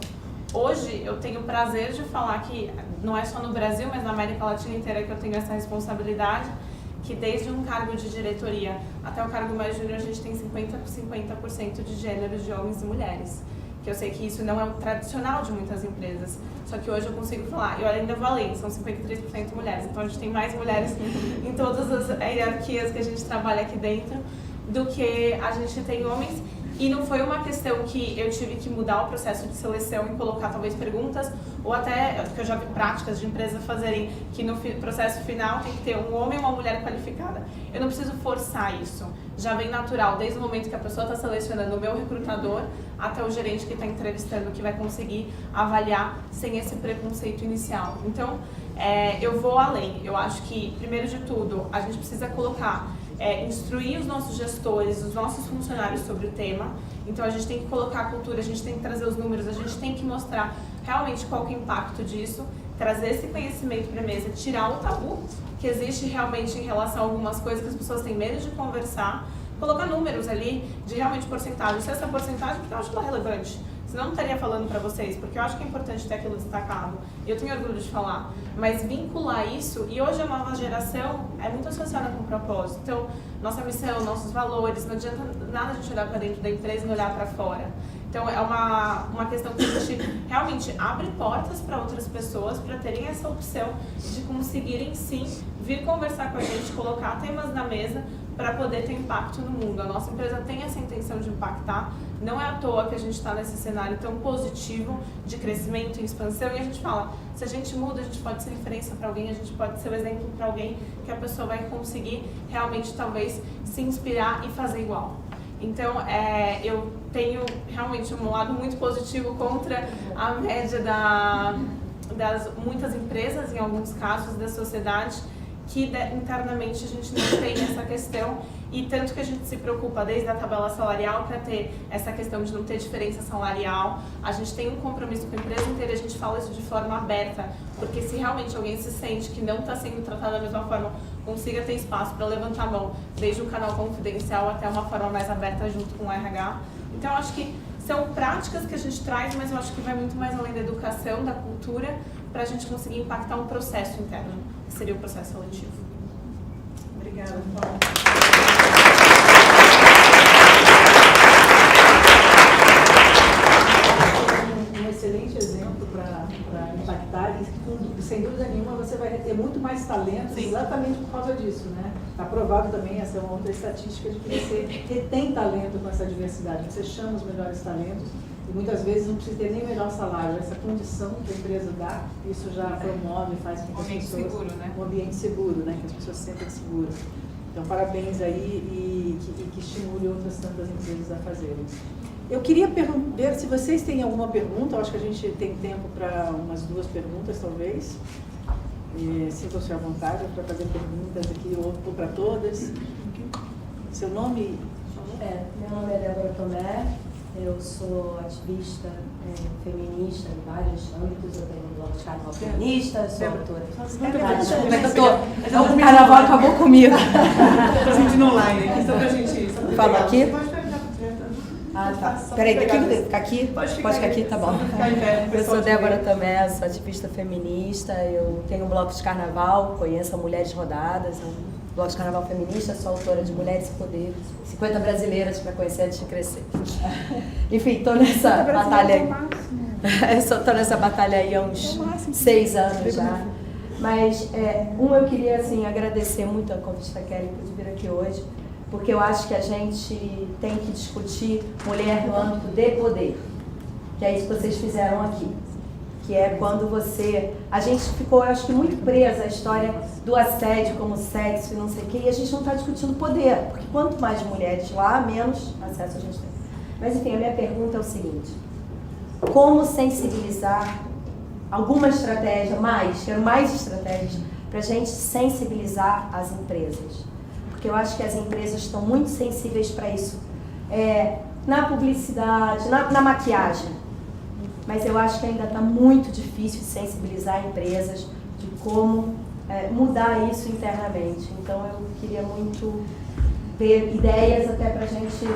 Hoje eu tenho o prazer de falar que não é só no Brasil, mas na América Latina inteira que eu tenho essa responsabilidade, que desde um cargo de diretoria até o cargo mais júnior a gente tem 50% de gêneros de homens e mulheres. Que eu sei que isso não é o tradicional de muitas empresas, só que hoje eu consigo falar, e olha, ainda vou além, são 53% mulheres, então a gente tem mais mulheres em todas as hierarquias que a gente trabalha aqui dentro do que a gente tem homens. E não foi uma questão que eu tive que mudar o processo de seleção e colocar talvez perguntas, ou até, que eu já vi práticas de empresas fazerem, que no processo final tem que ter um homem ou uma mulher qualificada. Eu não preciso forçar isso, já vem natural, desde o momento que a pessoa está selecionando o meu recrutador, até o gerente que está entrevistando, que vai conseguir avaliar sem esse preconceito inicial. Então, eu vou além. Eu acho que, primeiro de tudo, a gente precisa colocar... instruir os nossos gestores, os nossos funcionários sobre o tema. Então a gente tem que colocar a cultura, a gente tem que trazer os números, a gente tem que mostrar realmente qual que é o impacto disso, trazer esse conhecimento para a mesa, tirar o tabu que existe realmente em relação a algumas coisas que as pessoas têm medo de conversar, colocar números ali de realmente porcentagem. Se essa porcentagem, porque eu acho que é relevante. Senão eu não estaria falando para vocês, porque eu acho que é importante ter aquilo destacado. E eu tenho orgulho de falar. Mas vincular isso, e hoje a nova geração é muito associada com o propósito. Então, nossa missão, nossos valores, não adianta nada a gente olhar para dentro da empresa e não olhar para fora. Então, é uma questão que a gente realmente abre portas para outras pessoas, para terem essa opção de conseguirem, sim, vir conversar com a gente, colocar temas na mesa, para poder ter impacto no mundo. A nossa empresa tem essa intenção de impactar, não é à toa que a gente está nesse cenário tão positivo de crescimento e expansão, e a gente fala, se a gente muda, a gente pode ser referência para alguém, a gente pode ser o exemplo para alguém que a pessoa vai conseguir realmente, talvez, se inspirar e fazer igual. Então, eu tenho realmente um lado muito positivo contra a média das muitas empresas, em alguns casos, da sociedade, que internamente a gente não tem essa questão, e tanto que a gente se preocupa desde a tabela salarial para ter essa questão de não ter diferença salarial. A gente tem um compromisso com a empresa inteira, a gente fala isso de forma aberta, porque se realmente alguém se sente que não está sendo tratado da mesma forma, consiga ter espaço para levantar a mão, desde um canal confidencial até uma forma mais aberta junto com o RH. Então, eu acho que são práticas que a gente traz, mas eu acho que vai muito mais além da educação, da cultura, para a gente conseguir impactar um processo interno, que seria o processo seletivo.
Obrigada, Paulo. Um excelente exemplo para impactar, e sem dúvida nenhuma você vai ter muito mais talentos exatamente por causa disso, né? Está provado também, essa é uma outra estatística, de que você retém talento com essa diversidade, você chama os melhores talentos, e muitas vezes não precisa ter nem melhor salário, essa condição que a empresa dá, isso já promove, faz com que as pessoas...
seguro, né?
Um ambiente seguro, né? Que as pessoas se sentem seguras. Então, parabéns aí e que estimule outras tantas empresas a fazerem. Eu queria ver se vocês têm alguma pergunta, eu acho que a gente tem tempo para umas 2 perguntas, talvez. Sintam-se à vontade para fazer perguntas aqui ou para todas. Seu nome?
Meu nome é Débora Tomé, Eu sou ativista feminista em vários âmbitos. Eu tenho um blog de carnaval feminista, sou autora. Desculpa, é que eu tô... O carnaval acabou comigo.
A gente no online, aqui só pra gente...
Fala aqui?
Pode perguntar pro diretor.
Ah, tá. Peraí, daqui, ficar aqui? Pode ficar aqui, tá bom. Eu sou Débora Tomé, sou ativista feminista, eu tenho um blog de carnaval, conheço a Mulheres Rodadas, blog de carnaval feminista, sou autora de Mulheres e Poder, 50 brasileiras para conhecer antes de crescer. Enfim, tô nessa batalha aí. Tô nessa batalha aí há uns 6 anos já. Mas, eu queria, assim, agradecer muito a convite da Kelly por vir aqui hoje, porque eu acho que a gente tem que discutir mulher no âmbito de poder, que é isso que vocês fizeram aqui, que é quando a gente ficou, eu acho que muito presa à história do assédio como sexo e não sei o quê, e a gente não está discutindo poder, porque quanto mais mulheres lá, menos acesso a gente tem. Mas enfim, a minha pergunta é o seguinte: como sensibilizar alguma estratégia, quero mais estratégias para a gente sensibilizar as empresas? Porque eu acho que as empresas estão muito sensíveis para isso, na publicidade, na maquiagem. Mas eu acho que ainda está muito difícil sensibilizar empresas de como mudar isso internamente. Então eu queria muito ver ideias até para a gente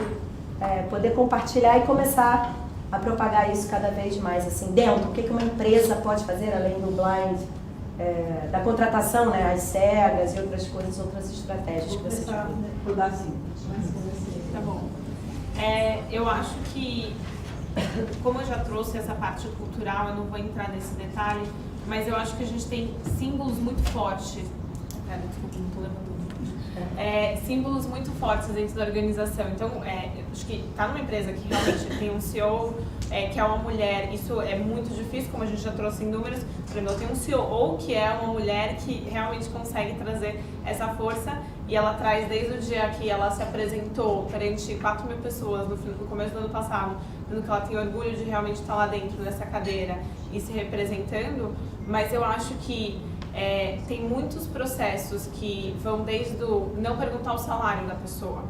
poder compartilhar e começar a propagar isso cada vez mais assim dentro. O que uma empresa pode fazer além do blind? Da contratação, né, as cegas e outras coisas, outras estratégias que vocês têm.
Vou dar assim.
Tá bom. Eu acho que, como eu já trouxe essa parte cultural, eu não vou entrar nesse detalhe, mas eu acho que a gente tem símbolos muito fortes. Desculpa, não estou levantando. Símbolos muito fortes dentro da organização. Então, acho que está numa empresa que realmente tem um CEO, que é uma mulher, isso é muito difícil, como a gente já trouxe em números. Por exemplo, eu tenho um CEO que é uma mulher que realmente consegue trazer essa força, e ela traz desde o dia que ela se apresentou perante 4.000 pessoas no começo do ano passado, dizendo que ela tem orgulho de realmente estar lá dentro dessa cadeira e se representando. Mas eu acho que tem muitos processos que vão desde o não perguntar o salário da pessoa,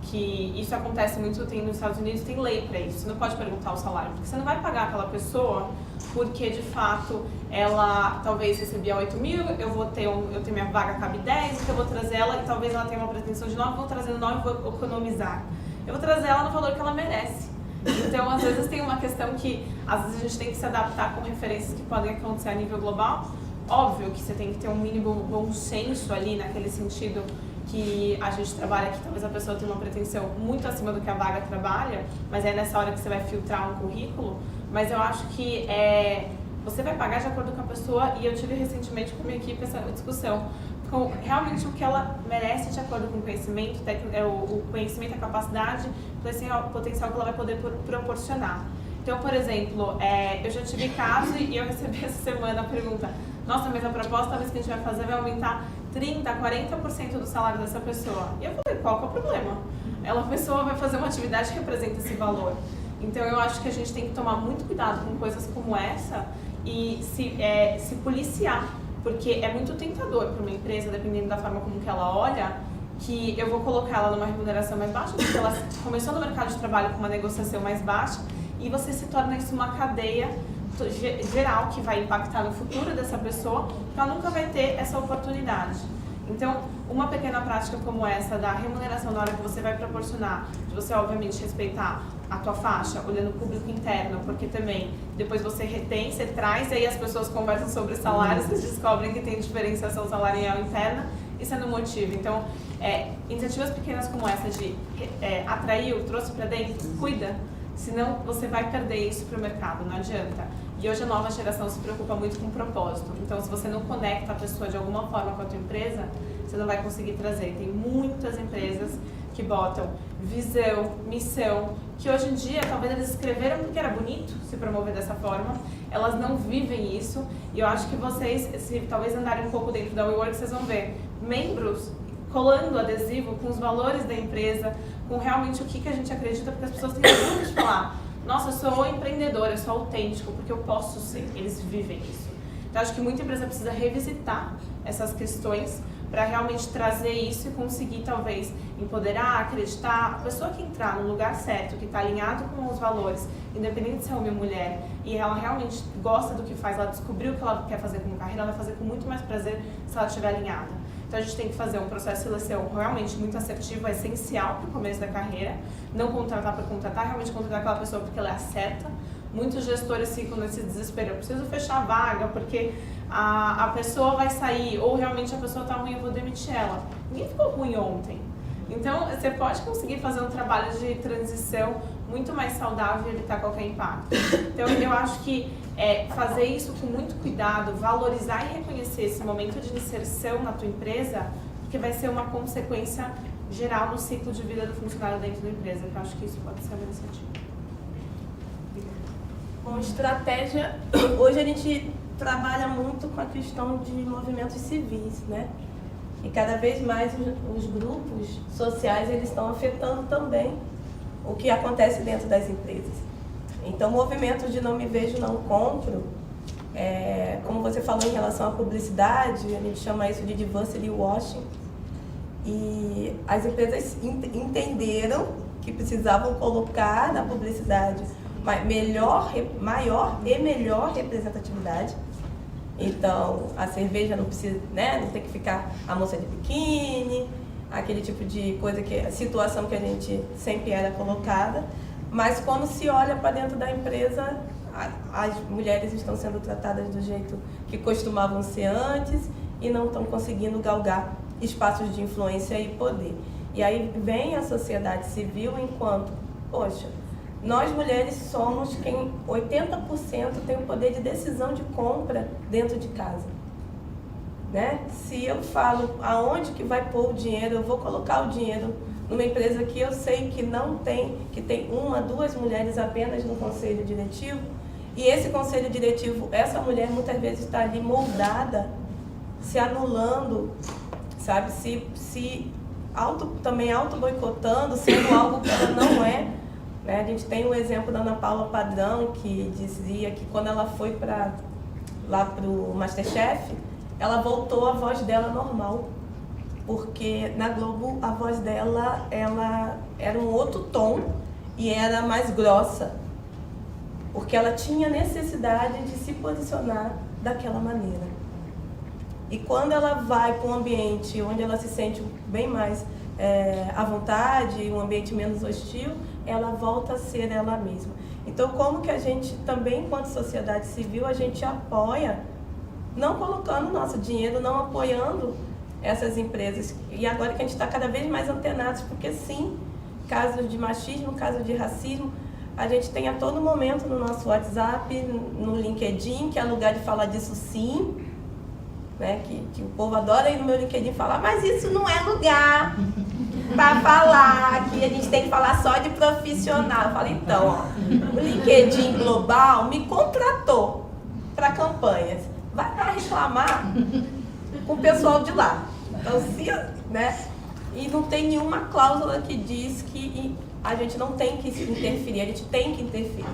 que isso acontece muito, nos Estados Unidos tem lei para isso, você não pode perguntar o salário, porque você não vai pagar aquela pessoa porque de fato ela talvez recebia 8.000, eu tenho minha vaga cabe 10, então eu vou trazer ela e talvez ela tenha uma pretensão de 9, vou trazer 9 e vou economizar. Eu vou trazer ela no valor que ela merece. Então, às vezes tem uma questão que às vezes a gente tem que se adaptar com referências que podem acontecer a nível global. Óbvio que você tem que ter um mínimo bom senso ali, naquele sentido que a gente trabalha, que talvez a pessoa tenha uma pretensão muito acima do que a vaga trabalha, mas é nessa hora que você vai filtrar um currículo. Mas eu acho que você vai pagar de acordo com a pessoa, e eu tive recentemente com a minha equipe essa discussão, com realmente o que ela merece de acordo com o conhecimento, o conhecimento, a capacidade, o potencial que ela vai poder proporcionar. Então, por exemplo, eu já tive caso e eu recebi essa semana a pergunta: nossa, mas a proposta talvez que a gente vai fazer vai aumentar 30%, 40% do salário dessa pessoa. E eu falei, qual que é o problema? A pessoa vai fazer uma atividade que representa esse valor. Então eu acho que a gente tem que tomar muito cuidado com coisas como essa e se policiar, porque é muito tentador para uma empresa, dependendo da forma como que ela olha, que eu vou colocar ela numa remuneração mais baixa, porque ela começou no mercado de trabalho com uma negociação mais baixa, e você se torna isso uma cadeia geral que vai impactar no futuro dessa pessoa, que ela nunca vai ter essa oportunidade. Então, uma pequena prática como essa da remuneração na hora que você vai proporcionar, de você obviamente respeitar a tua faixa, olhando o público interno, porque também depois você retém, você traz, e aí as pessoas conversam sobre salários, vocês descobrem que tem diferenciação salarial interna, isso é no motivo. Então, iniciativas pequenas como essa de atraiu, trouxe para dentro, cuida, senão você vai perder isso para o mercado, não adianta. E hoje a nova geração se preocupa muito com o propósito. Então, se você não conecta a pessoa de alguma forma com a tua empresa, você não vai conseguir trazer. Tem muitas empresas que botam visão, missão, que hoje em dia, talvez eles escreveram porque era bonito se promover dessa forma, elas não vivem isso. E eu acho que vocês, se talvez andarem um pouco dentro da WeWork, vocês vão ver membros colando adesivo com os valores da empresa, com realmente o que a gente acredita, porque as pessoas têm medo de falar: nossa, eu sou empreendedor, eu sou autêntico, porque eu posso ser. Eles vivem isso. Então, acho que muita empresa precisa revisitar essas questões, para realmente trazer isso e conseguir talvez empoderar, acreditar. A pessoa que entrar no lugar certo, que está alinhado com os valores, independente se é homem ou mulher, e ela realmente gosta do que faz, ela descobriu o que ela quer fazer como carreira, ela vai fazer com muito mais prazer se ela estiver alinhada. Então a gente tem que fazer um processo de seleção realmente muito assertivo, é essencial para o começo da carreira, não contratar por contratar, realmente contratar aquela pessoa porque ela é certa. Muitos gestores ficam nesse desespero, eu preciso fechar a vaga porque a pessoa vai sair, ou realmente a pessoa está ruim, eu vou demitir ela. Ninguém ficou ruim ontem. Então, você pode conseguir fazer um trabalho de transição muito mais saudável e evitar qualquer impacto. Então, eu acho que fazer isso com muito cuidado, valorizar e reconhecer esse momento de inserção na tua empresa, porque vai ser uma consequência geral no ciclo de vida do funcionário dentro da empresa. Eu acho que isso pode ser uma iniciativa.
Bom, estratégia, hoje a gente trabalha muito com a questão de movimentos civis, né? E cada vez mais os grupos sociais eles estão afetando também o que acontece dentro das empresas. Então, movimentos de não me vejo, não compro, como você falou em relação à publicidade, a gente chama isso de diversity washing. E as empresas entenderam que precisavam colocar na publicidade maior e melhor representatividade. Então, a cerveja não precisa, né, não tem que ficar a moça de biquíni, aquele tipo de coisa, a situação que a gente sempre era colocada. Mas quando se olha para dentro da empresa, as mulheres estão sendo tratadas do jeito que costumavam ser antes e não estão conseguindo galgar espaços de influência e poder. E aí vem a sociedade civil enquanto, poxa, nós mulheres somos quem 80% tem o poder de decisão de compra dentro de casa. Né? Se eu falo aonde que vai pôr o dinheiro, eu vou colocar o dinheiro numa empresa que eu sei que não tem, que tem 1, 2 mulheres apenas no conselho diretivo, e esse conselho diretivo, essa mulher muitas vezes está ali moldada, se anulando, sabe? Também auto-boicotando, sendo algo que ela não é. Né? A gente tem um exemplo da Ana Paula Padrão, que dizia que quando ela foi lá para o Masterchef, ela voltou a voz dela normal. Porque na Globo a voz dela ela era um outro tom e era mais grossa. Porque ela tinha necessidade de se posicionar daquela maneira. E quando ela vai para um ambiente onde ela se sente bem mais à vontade, um ambiente menos hostil, ela volta a ser ela mesma. Então, como que a gente também, enquanto sociedade civil, a gente apoia, não colocando nosso dinheiro, não apoiando essas empresas. E agora que a gente está cada vez mais antenados, porque sim, casos de machismo, casos de racismo, a gente tem a todo momento no nosso WhatsApp, no LinkedIn, que é lugar de falar disso sim, né? Que o povo adora ir no meu LinkedIn falar, mas isso não é lugar para falar, que a gente tem que falar só de profissional. Eu falei, então, ó, o LinkedIn Global me contratou para campanhas. Vai lá reclamar com o pessoal de lá. Então, né? E não tem nenhuma cláusula que diz que a gente não tem que interferir, a gente tem que interferir.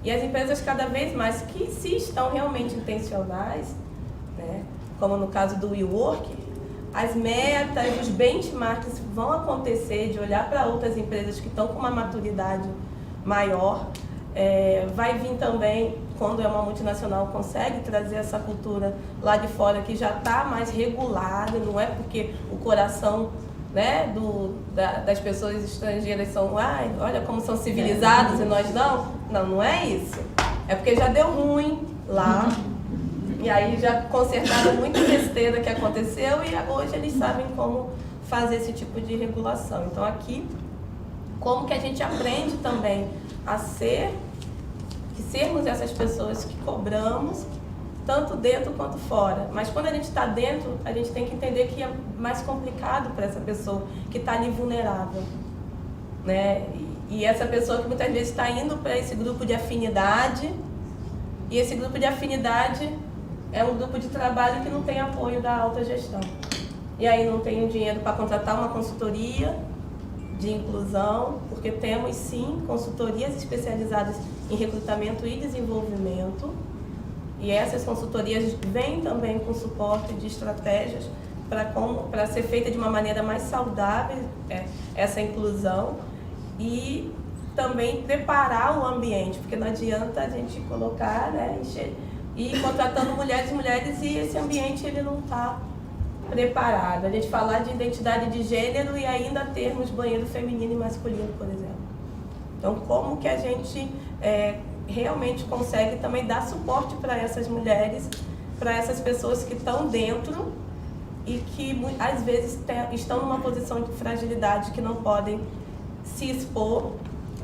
E as empresas cada vez mais que se estão realmente intencionais, né? Como no caso do WeWork, as metas, os benchmarks vão acontecer de olhar para outras empresas que estão com uma maturidade maior. Vai vir também, quando é uma multinacional, consegue trazer essa cultura lá de fora que já está mais regulada, não é porque o coração, né, das pessoas estrangeiras são, olha como são civilizados e nós não. Não é isso. É porque já deu ruim lá. E aí já consertaram muita besteira que aconteceu e hoje eles sabem como fazer esse tipo de regulação. Então aqui, como que a gente aprende também a sermos essas pessoas que cobramos, tanto dentro quanto fora. Mas quando a gente está dentro, a gente tem que entender que é mais complicado para essa pessoa que está ali vulnerável. Né? E essa pessoa que muitas vezes está indo para esse grupo de afinidade, e esse grupo de afinidade é um grupo de trabalho que não tem apoio da alta gestão. E aí não tem dinheiro para contratar uma consultoria de inclusão, porque temos sim consultorias especializadas em recrutamento e desenvolvimento. E essas consultorias vêm também com suporte de estratégias para ser feita de uma maneira mais saudável essa inclusão e também preparar o ambiente, porque não adianta a gente colocar, né, e contratando mulheres e esse ambiente ele não está preparado. A gente falar de identidade de gênero e ainda termos banheiro feminino e masculino, por exemplo. Então, como que a gente realmente consegue também dar suporte para essas mulheres, para essas pessoas que estão dentro e que às vezes estão numa posição de fragilidade que não podem se expor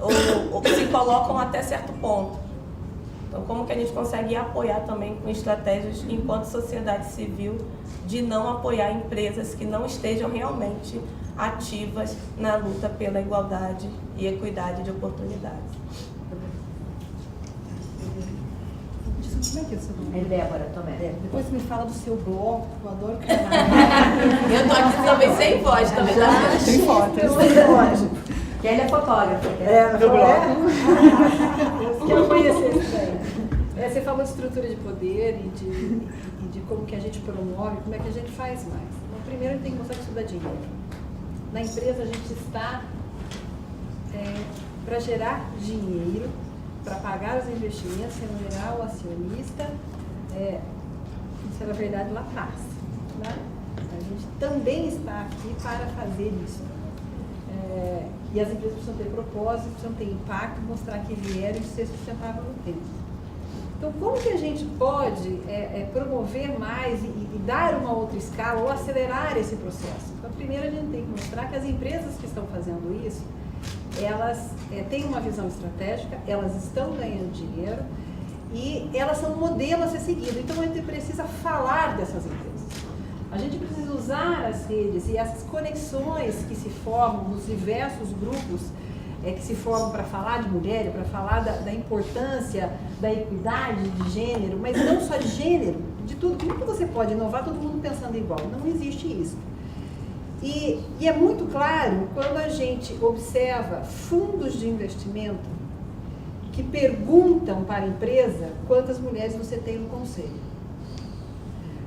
ou se colocam até certo ponto. Então, como que a gente consegue apoiar também com estratégias enquanto sociedade civil de não apoiar empresas que não estejam realmente ativas na luta pela igualdade e equidade de oportunidades.
Como é que é o seu nome?
É Débora também.
Depois me fala do seu bloco, eu adoro carnaval.
Eu tô aqui também sem voz, também.
Tem foto.
Que ele é fotógrafo.
No bloco. Quero conhecer isso daí. Você falou de estrutura de poder e de como que a gente promove, como é que a gente faz mais. Então, primeiro a gente tem que mostrar que isso dá dinheiro. Na empresa a gente está para gerar dinheiro, para pagar os investimentos, remunerar o acionista, isso era verdade lá atrás. Né? A gente também está aqui para fazer isso. E as empresas precisam ter propósito, precisam ter impacto, mostrar que vieram e ser sustentável no tempo. Então, como que a gente pode promover mais e dar uma outra escala ou acelerar esse processo? Então, primeiro a gente tem que mostrar que as empresas que estão fazendo isso, elas têm uma visão estratégica, elas estão ganhando dinheiro e elas são um modelo a ser seguido. Então, a gente precisa falar dessas empresas. A gente precisa usar as redes e essas conexões que se formam nos diversos grupos que se formam para falar de mulher, para falar da importância da equidade de gênero, mas não só de gênero, de tudo. Como que você pode inovar todo mundo pensando igual? Não existe isso. E é muito claro quando a gente observa fundos de investimento que perguntam para a empresa quantas mulheres você tem no conselho.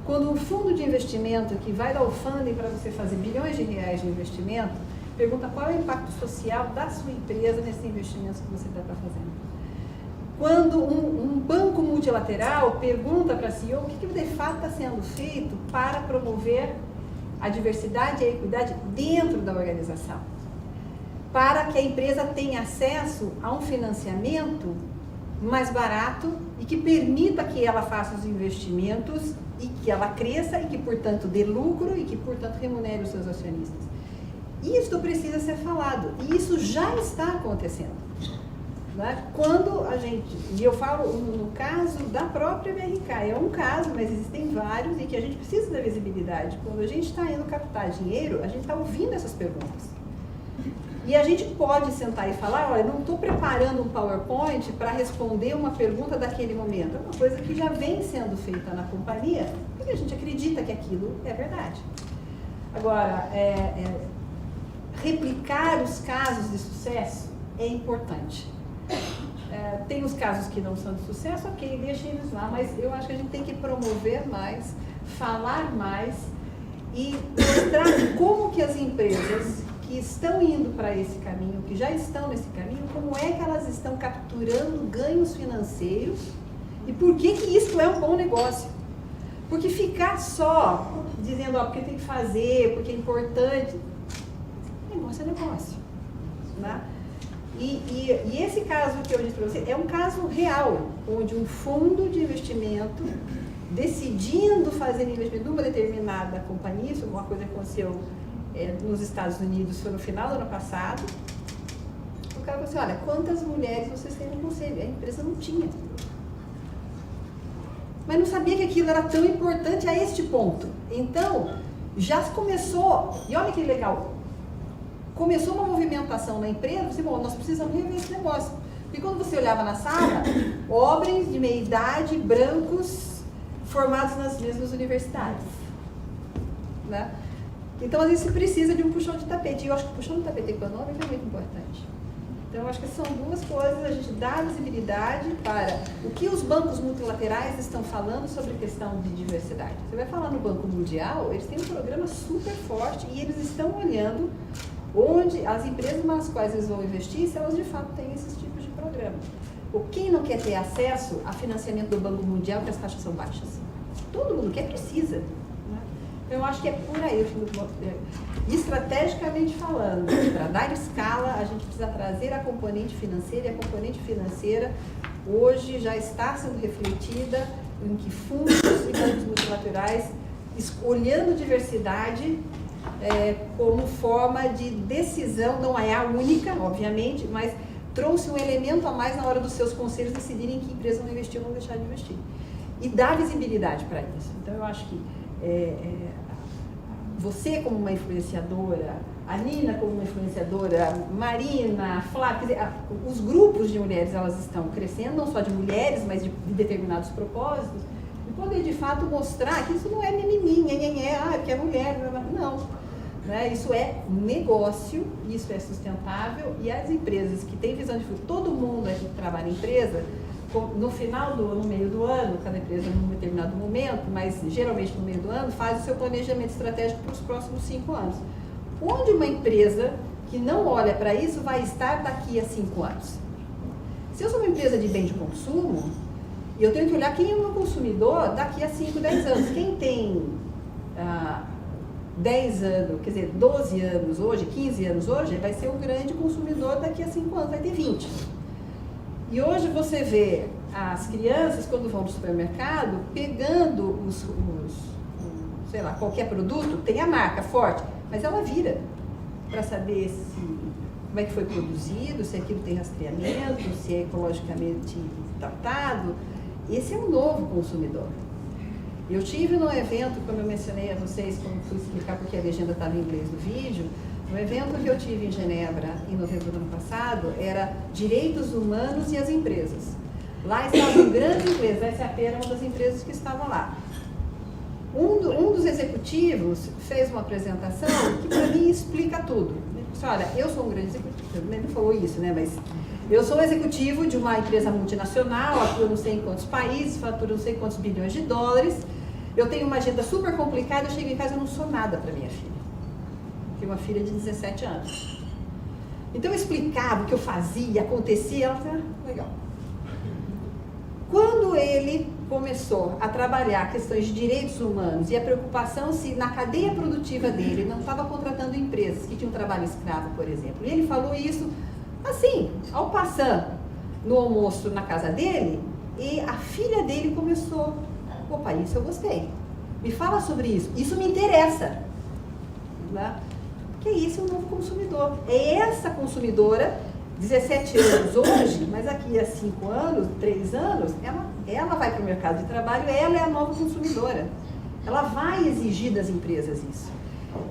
Quando um fundo de investimento que vai dar o funding para você fazer bilhões de reais de investimento, pergunta qual é o impacto social da sua empresa nesses investimentos que você está fazendo. Quando um banco multilateral pergunta para a CEO o que de fato está sendo feito para promover a diversidade e a equidade dentro da organização, para que a empresa tenha acesso a um financiamento mais barato e que permita que ela faça os investimentos e que ela cresça e que, portanto, dê lucro e que, portanto, remunere os seus acionistas. Isso precisa ser falado e isso já está acontecendo. Né? Quando a gente, e eu falo no caso da própria BRK, é um caso, mas existem vários e que a gente precisa da visibilidade. Quando a gente está indo captar dinheiro, a gente está ouvindo essas perguntas. E a gente pode sentar e falar, olha, não estou preparando um PowerPoint para responder uma pergunta daquele momento. É uma coisa que já vem sendo feita na companhia, porque a gente acredita que aquilo é verdade. Agora, replicar os casos de sucesso é importante. Tem os casos que não são de sucesso, ok, deixa eles lá, mas eu acho que a gente tem que promover mais, falar mais e mostrar como que as empresas que estão indo para esse caminho, que já estão nesse caminho, como é que elas estão capturando ganhos financeiros e por que isso é um bom negócio. Porque ficar só dizendo, porque tem que fazer, porque é importante, negócio é negócio. Né? E esse caso que eu disse para você é um caso real, onde um fundo de investimento, decidindo fazer investimento numa determinada companhia, isso é uma coisa que aconteceu nos Estados Unidos, foi no final do ano passado, o cara falou assim, olha, quantas mulheres vocês têm no conselho? A empresa não tinha. Mas não sabia que aquilo era tão importante a este ponto. Então, já começou, e olha que legal, começou uma movimentação na empresa, você falou, nós precisamos rever esse negócio. Porque quando você olhava na sala, homens de meia idade, brancos, formados nas mesmas universidades. Né? Então, às vezes, se precisa de um puxão de tapete. E eu acho que o puxão de tapete econômico é muito importante. Então, eu acho que são duas coisas, a gente dá visibilidade para o que os bancos multilaterais estão falando sobre a questão de diversidade. Você vai falar no Banco Mundial, eles têm um programa super forte e eles estão olhando onde as empresas nas quais eles vão investir, se elas de fato têm esses tipos de programa. Quem não quer ter acesso a financiamento do Banco Mundial, que as taxas são baixas? Todo mundo quer, precisa. Né? Eu acho que é por aí. Estrategicamente falando, para dar escala, a gente precisa trazer a componente financeira, e a componente financeira hoje já está sendo refletida em que fundos e bancos multilaterais, olhando diversidade como forma de decisão, não é a única, obviamente, mas trouxe um elemento a mais na hora dos seus conselhos decidirem em que empresa vão investir ou não deixar de investir. E dá visibilidade para isso. Então, eu acho que você como uma influenciadora, a Nina como uma influenciadora, Marina, Flávia, quer dizer, os grupos de mulheres, elas estão crescendo, não só de mulheres, mas de determinados propósitos, e poder de fato mostrar que isso não é mimimi, porque é mulher, não. Né? Isso é negócio, isso é sustentável, e as empresas que têm visão de futuro, todo mundo aqui que trabalha em empresa, no final no meio do ano, cada empresa num determinado momento, mas geralmente no meio do ano, faz o seu planejamento estratégico para os próximos 5 anos. Onde uma empresa que não olha para isso vai estar daqui a 5 anos? Se eu sou uma empresa de bem de consumo, eu tenho que olhar quem é o meu consumidor daqui a 5, 10 anos. Quem tem 10 anos, quer dizer, 12 anos hoje, 15 anos hoje, vai ser o grande consumidor daqui a 5 anos, vai ter 20. E hoje você vê as crianças, quando vão no supermercado, pegando sei lá, qualquer produto, tem a marca forte, mas ela vira para saber como é que foi produzido, se aquilo tem rastreamento, se é ecologicamente tratado. Esse é um novo consumidor. Eu tive num evento, como eu mencionei a vocês, como fui explicar porque a legenda estava em inglês no vídeo, no evento que eu tive em Genebra, em novembro do ano passado, era Direitos Humanos e as Empresas. Lá estava um grande inglês, a SAP era uma das empresas que estava lá. Um dos executivos fez uma apresentação que para mim explica tudo. Ele disse, olha, eu sou um grande executivo, ele não falou isso, né, mas eu sou executivo de uma empresa multinacional, atuo não sei em quantos países, fatura não sei quantos bilhões de dólares, eu tenho uma agenda super complicada, eu chego em casa e não sou nada para minha filha. Tenho uma filha de 17 anos. Então eu explicava o que eu fazia, acontecia, ela falava, legal. Quando ele começou a trabalhar questões de direitos humanos e a preocupação se na cadeia produtiva dele não estava contratando empresas que tinham trabalho escravo, por exemplo, e ele falou isso assim, ao passar no almoço na casa dele, e a filha dele começou, opa, isso eu gostei, me fala sobre isso me interessa, né? Porque isso é um novo consumidor, é essa consumidora, 17 anos hoje, mas aqui a 5 anos, 3 anos, ela vai para o mercado de trabalho, ela é a nova consumidora, ela vai exigir das empresas isso.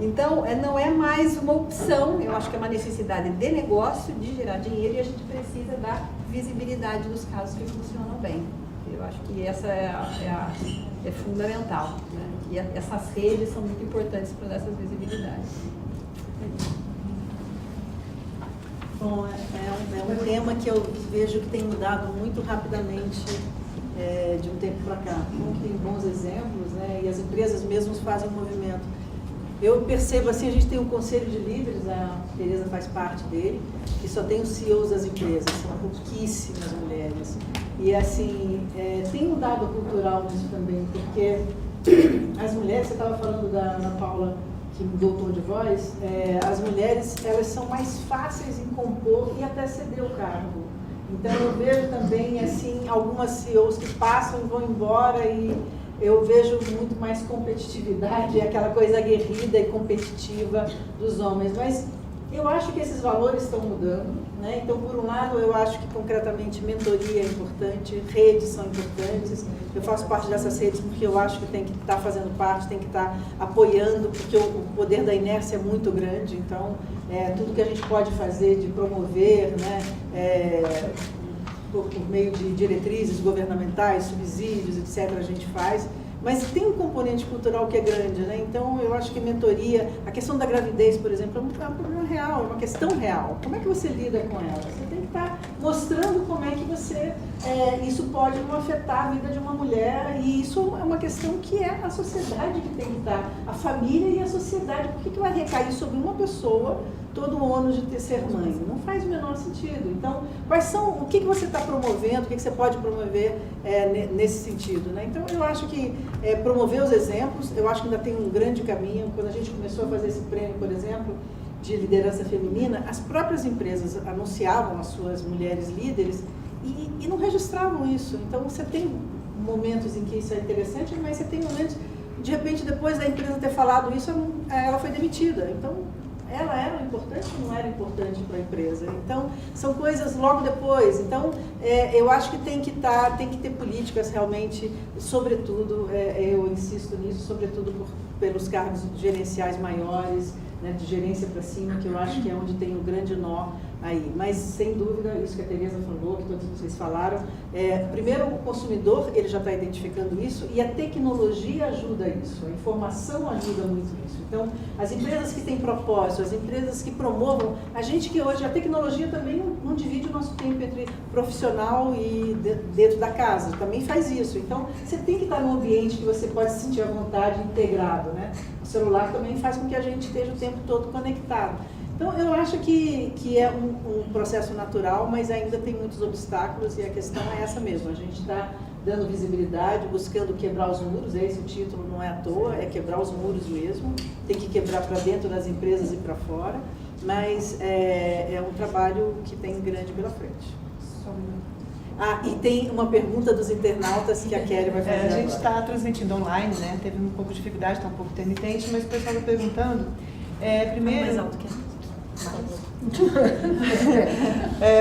Então, não é mais uma opção, eu acho que é uma necessidade de negócio, de gerar dinheiro, e a gente precisa dar visibilidade nos casos que funcionam bem. Eu acho que essa é fundamental, né? E essas redes são muito importantes para dar essa visibilidade.
Bom, é um tema que eu vejo que tem mudado muito rapidamente de um tempo para cá. Tem bons exemplos, né? E as empresas mesmas fazem um movimento. Eu percebo assim, a gente tem um conselho de líderes, a Tereza faz parte dele, que só tem os CEOs das empresas, são pouquíssimas mulheres. E assim, tem um dado cultural nisso também, porque as mulheres, você estava falando da Ana Paula, que mudou o tom de voz, as mulheres, elas são mais fáceis em compor e até ceder o cargo. Então eu vejo também, assim, algumas CEOs que passam e vão embora e eu vejo muito mais competitividade, aquela coisa aguerrida e competitiva dos homens. Mas eu acho que esses valores estão mudando, né? Então, por um lado, eu acho que concretamente mentoria é importante, redes são importantes. Eu faço parte dessas redes porque eu acho que tem que estar fazendo parte, tem que estar apoiando, porque o poder da inércia é muito grande. Então, tudo que a gente pode fazer de promover, né, por meio de diretrizes governamentais, subsídios, etc., a gente faz. Mas tem um componente cultural que é grande, né? Então, eu acho que mentoria, a questão da gravidez, por exemplo, é um problema real, é uma questão real. Como é que você lida com ela? Você tem que estar mostrando como é que isso pode não afetar a vida de uma mulher, e isso é uma questão que é a sociedade que tem que estar, a família e a sociedade. Por que vai recair sobre uma pessoa todo o ônus de ser mãe? Não faz o menor sentido. Então, o que você está promovendo, o que você pode promover nesse sentido, né? Então, eu acho que promover os exemplos, eu acho que ainda tem um grande caminho. Quando a gente começou a fazer esse prêmio, por exemplo, de liderança feminina, as próprias empresas anunciavam as suas mulheres líderes e não registravam isso. Então, você tem momentos em que isso é interessante, mas você tem momentos, de repente, depois da empresa ter falado isso, ela foi demitida. Então, ela era importante ou não era importante para a empresa? Então, são coisas logo depois. Então, eu acho que tem que ter políticas realmente, sobretudo, eu insisto nisso, sobretudo pelos cargos gerenciais maiores, né, de gerência para cima, que eu acho que é onde tem o grande nó aí. Mas, sem dúvida, isso que a Tereza falou, que todos vocês falaram, primeiro o consumidor, ele já está identificando isso, e a tecnologia ajuda isso, a informação ajuda muito isso. Então, as empresas que têm propósito, as empresas que promovam, a gente que hoje, a tecnologia também não divide o nosso tempo entre profissional e dentro da casa, também faz isso. Então, você tem que estar num ambiente que você pode se sentir à vontade, integrado, né? O celular também faz com que a gente esteja o tempo todo conectado. Então, eu acho que é um processo natural, mas ainda tem muitos obstáculos, e a questão é essa mesmo. A gente está dando visibilidade, buscando quebrar os muros, esse título não é à toa, é quebrar os muros mesmo, tem que quebrar para dentro das empresas e para fora, mas é um trabalho que tem grande pela frente. E tem uma pergunta dos internautas que a Kelly vai fazer.
A gente está transmitindo online, né? Teve um pouco de dificuldade, está um pouco intermitente, mas o pessoal está perguntando. Primeiro. Mais alto que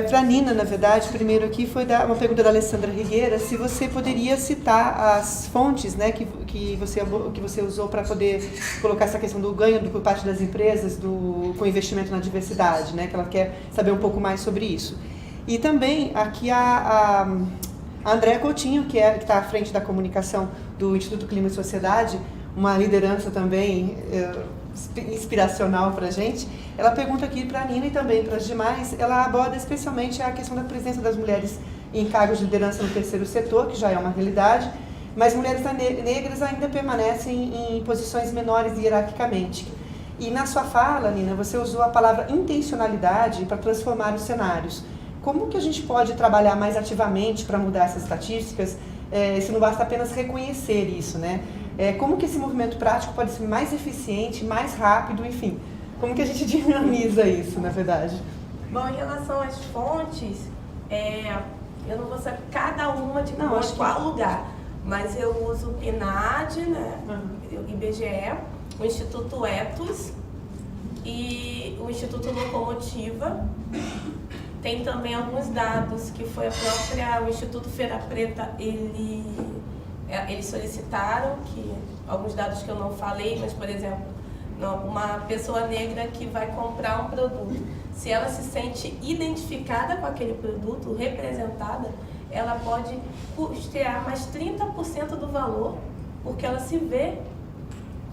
para a Nina, na verdade, primeiro aqui foi uma pergunta da Alessandra Rigueira, se você poderia citar as fontes, né, que você usou para poder colocar essa questão do ganho por parte das empresas com investimento na diversidade, né, que ela quer saber um pouco mais sobre isso. E também aqui a Andréa Coutinho, que está à frente da comunicação do Instituto Clima e Sociedade, uma liderança também inspiracional para a gente. Ela pergunta aqui para a Nina e também para as demais, ela aborda especialmente a questão da presença das mulheres em cargos de liderança no terceiro setor, que já é uma realidade, mas mulheres negras ainda permanecem em posições menores hierarquicamente. E na sua fala, Nina, você usou a palavra intencionalidade para transformar os cenários. Como que a gente pode trabalhar mais ativamente para mudar essas estatísticas, se não basta apenas reconhecer isso, né? Como que esse movimento prático pode ser mais eficiente, mais rápido, enfim? Como que a gente dinamiza isso, na verdade?
Bom, em relação às fontes, eu não vou saber cada uma de qual lugar, mas eu uso o PNAD, né, o IBGE, o Instituto Etos e o Instituto Locomotiva. Tem também alguns dados que foi o Instituto Feira Preta, eles solicitaram, alguns dados que eu não falei, mas, por exemplo, uma pessoa negra que vai comprar um produto, se ela se sente identificada com aquele produto, representada, ela pode custear mais 30% do valor, porque ela se vê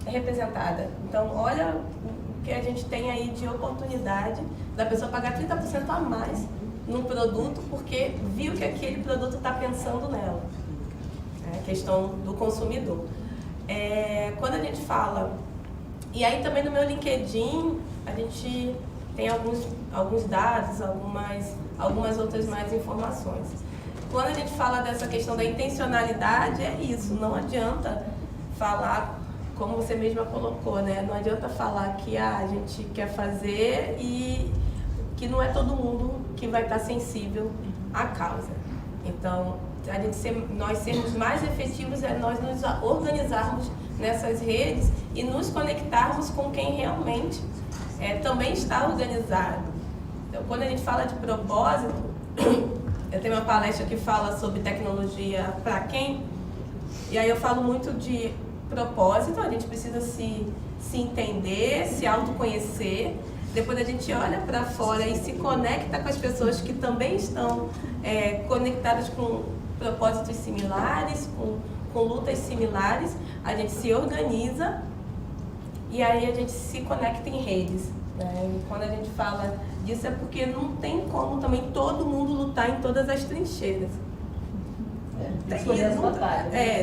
representada. Então, olha o que a gente tem aí de oportunidade da pessoa pagar 30% a mais no produto, porque viu que aquele produto está pensando nela. É a questão do consumidor. Quando a gente fala... E aí também no meu LinkedIn, a gente tem alguns dados, algumas outras mais informações. Quando a gente fala dessa questão da intencionalidade, é isso, não adianta falar, como você mesma colocou, né? Não adianta falar que a gente quer fazer e que não é todo mundo que vai estar sensível à causa. Então, nós sermos mais efetivos é nós nos organizarmos nessas redes e nos conectarmos com quem realmente também está organizado. Então, quando a gente fala de propósito, eu tenho uma palestra que fala sobre tecnologia para quem, e aí eu falo muito de propósito, a gente precisa se entender, se autoconhecer, depois a gente olha para fora e se conecta com as pessoas que também estão conectadas com propósitos similares, com com lutas similares, a gente se organiza e aí a gente se conecta em redes. Né? E quando a gente fala disso é porque não tem como também todo mundo lutar em todas as trincheiras.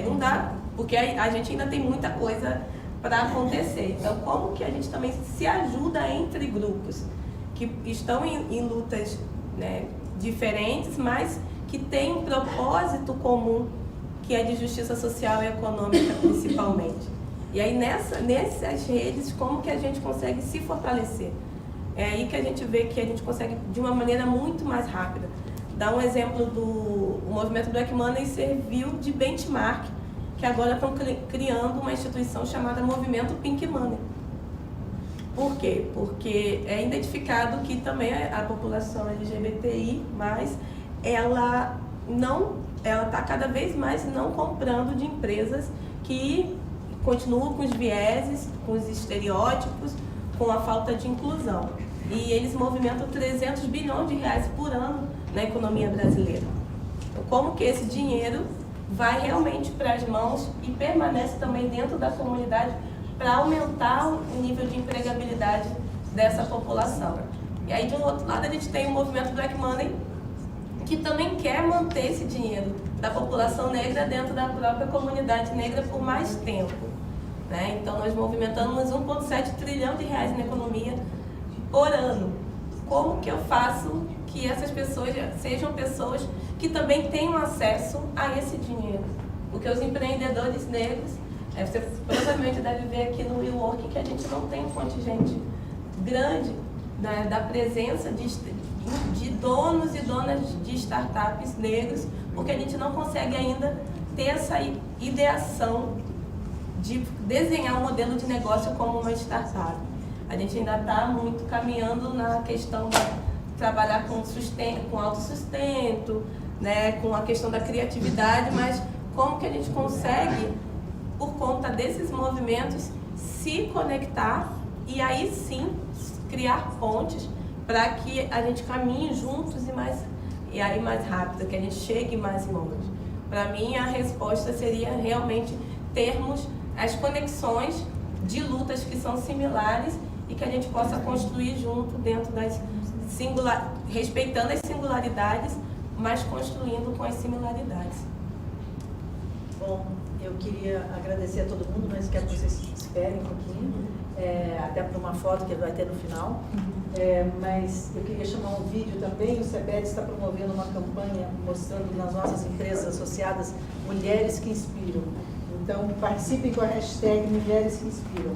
Não dá, porque a gente ainda tem muita coisa para acontecer. Então, como que a gente também se ajuda entre grupos que estão em lutas, né, diferentes, mas que têm um propósito comum, que é de justiça social e econômica, principalmente. E aí, nessas redes, como que a gente consegue se fortalecer? É aí que a gente vê que a gente consegue de uma maneira muito mais rápida. Dá um exemplo o movimento Black Money serviu de benchmark, que agora estão criando uma instituição chamada Movimento Pink Money. Por quê? Porque é identificado que também a população LGBTI+, ela está cada vez mais não comprando de empresas que continuam com os vieses, com os estereótipos, com a falta de inclusão. E eles movimentam 300 bilhões de reais por ano na economia brasileira. Então, como que esse dinheiro vai realmente para as mãos e permanece também dentro da comunidade para aumentar o nível de empregabilidade dessa população? E aí, de um outro lado, a gente tem o movimento Black Money, que também quer manter esse dinheiro da população negra dentro da própria comunidade negra por mais tempo. Né? Então, nós movimentamos 1,7 trilhão de reais na economia por ano. Como que eu faço que essas pessoas sejam pessoas que também tenham acesso a esse dinheiro? Porque os empreendedores negros, você provavelmente deve ver aqui no WeWork que a gente não tem um contingente grande, né, da presença de donos e donas de startups negros, porque a gente não consegue ainda ter essa ideação de desenhar um modelo de negócio como uma startup. A gente ainda está muito caminhando na questão de trabalhar com autossustento, né, com a questão da criatividade, mas como que a gente consegue, por conta desses movimentos, se conectar e aí sim criar pontes para que a gente caminhe juntos e aí mais rápido, que a gente chegue mais longe. Para mim, a resposta seria realmente termos as conexões de lutas que são similares e que a gente possa construir junto dentro das respeitando as singularidades, mas construindo com as similaridades.
Bom, eu queria agradecer a todo mundo, mas quero que vocês esperem um pouquinho, até para uma foto que vai ter no final. Mas eu queria chamar um vídeo também. O CEBED está promovendo uma campanha mostrando nas nossas empresas associadas Mulheres que Inspiram. Então, participem com a hashtag Mulheres que Inspiram.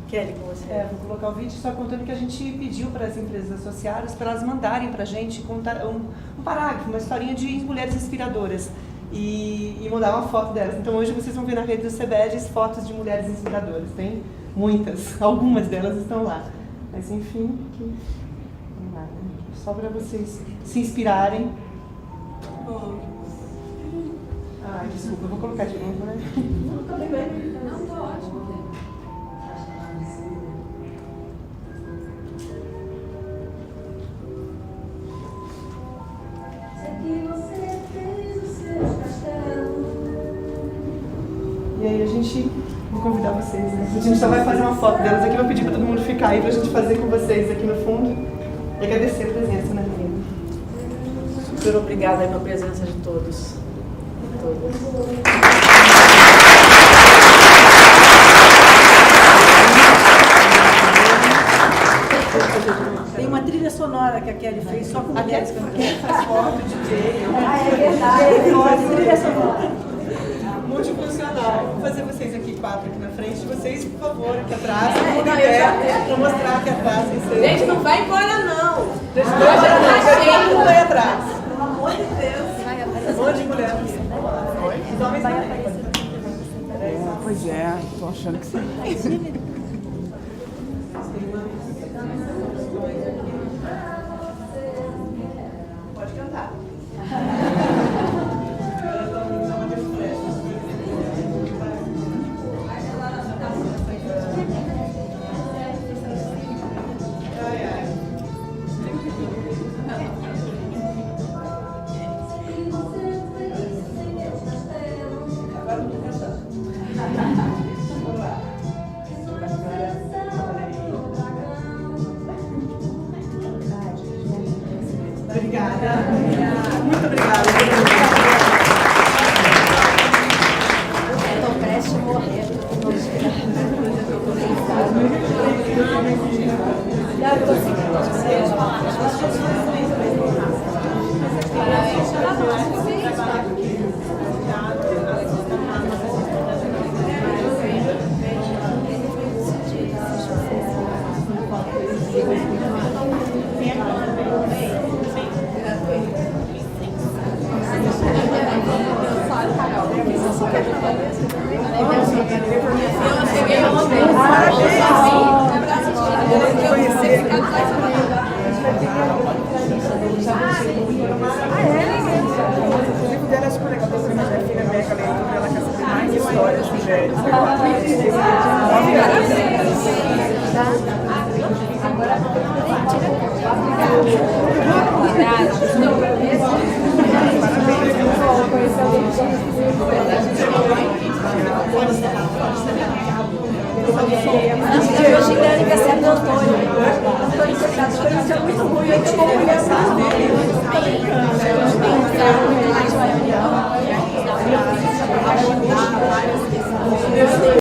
Kelly, com você.
Vou colocar o vídeo só contando que a gente pediu para as empresas associadas para elas mandarem para a gente contar um parágrafo, uma historinha de mulheres inspiradoras e mandar uma foto delas. Então hoje vocês vão ver na rede do CEBED fotos de mulheres inspiradoras. Tem muitas, algumas delas estão lá. Mas enfim, vamos lá, né? Só para vocês se inspirarem. Desculpa, eu vou colocar de novo, né?
Não, tá bem.
Não, tá ótimo.
E aí a gente, vou convidar vocês, né? A gente só vai fazer uma foto delas aqui, vou pedir para todo mundo ficar aí pra gente fazer com vocês aqui no fundo. E agradecer a presença, né, menina?
Super obrigada pela presença de todos. Tem uma trilha sonora que a Kelly fez só com mulheres cantando.
Quem faz foto, DJ.
É verdade. Trilha sonora.
Multifuncional. Vou fazer vocês aqui 4 aqui na frente. Vocês, por favor, aqui atrás. Para mostrar aqui atrás.
Gente, não vai embora não.
Todo mundo aí atrás. Pelo amor de Deus. Um monte de mulher. Os homens vai aparecer.
Pois é, tô achando que sim.
Pode cantar. Agora Muito obrigada.
Estou prestes a morrer. Hoje é aniversário do Antônio. Antônio, você é muito ruim. Eu te vou mulher.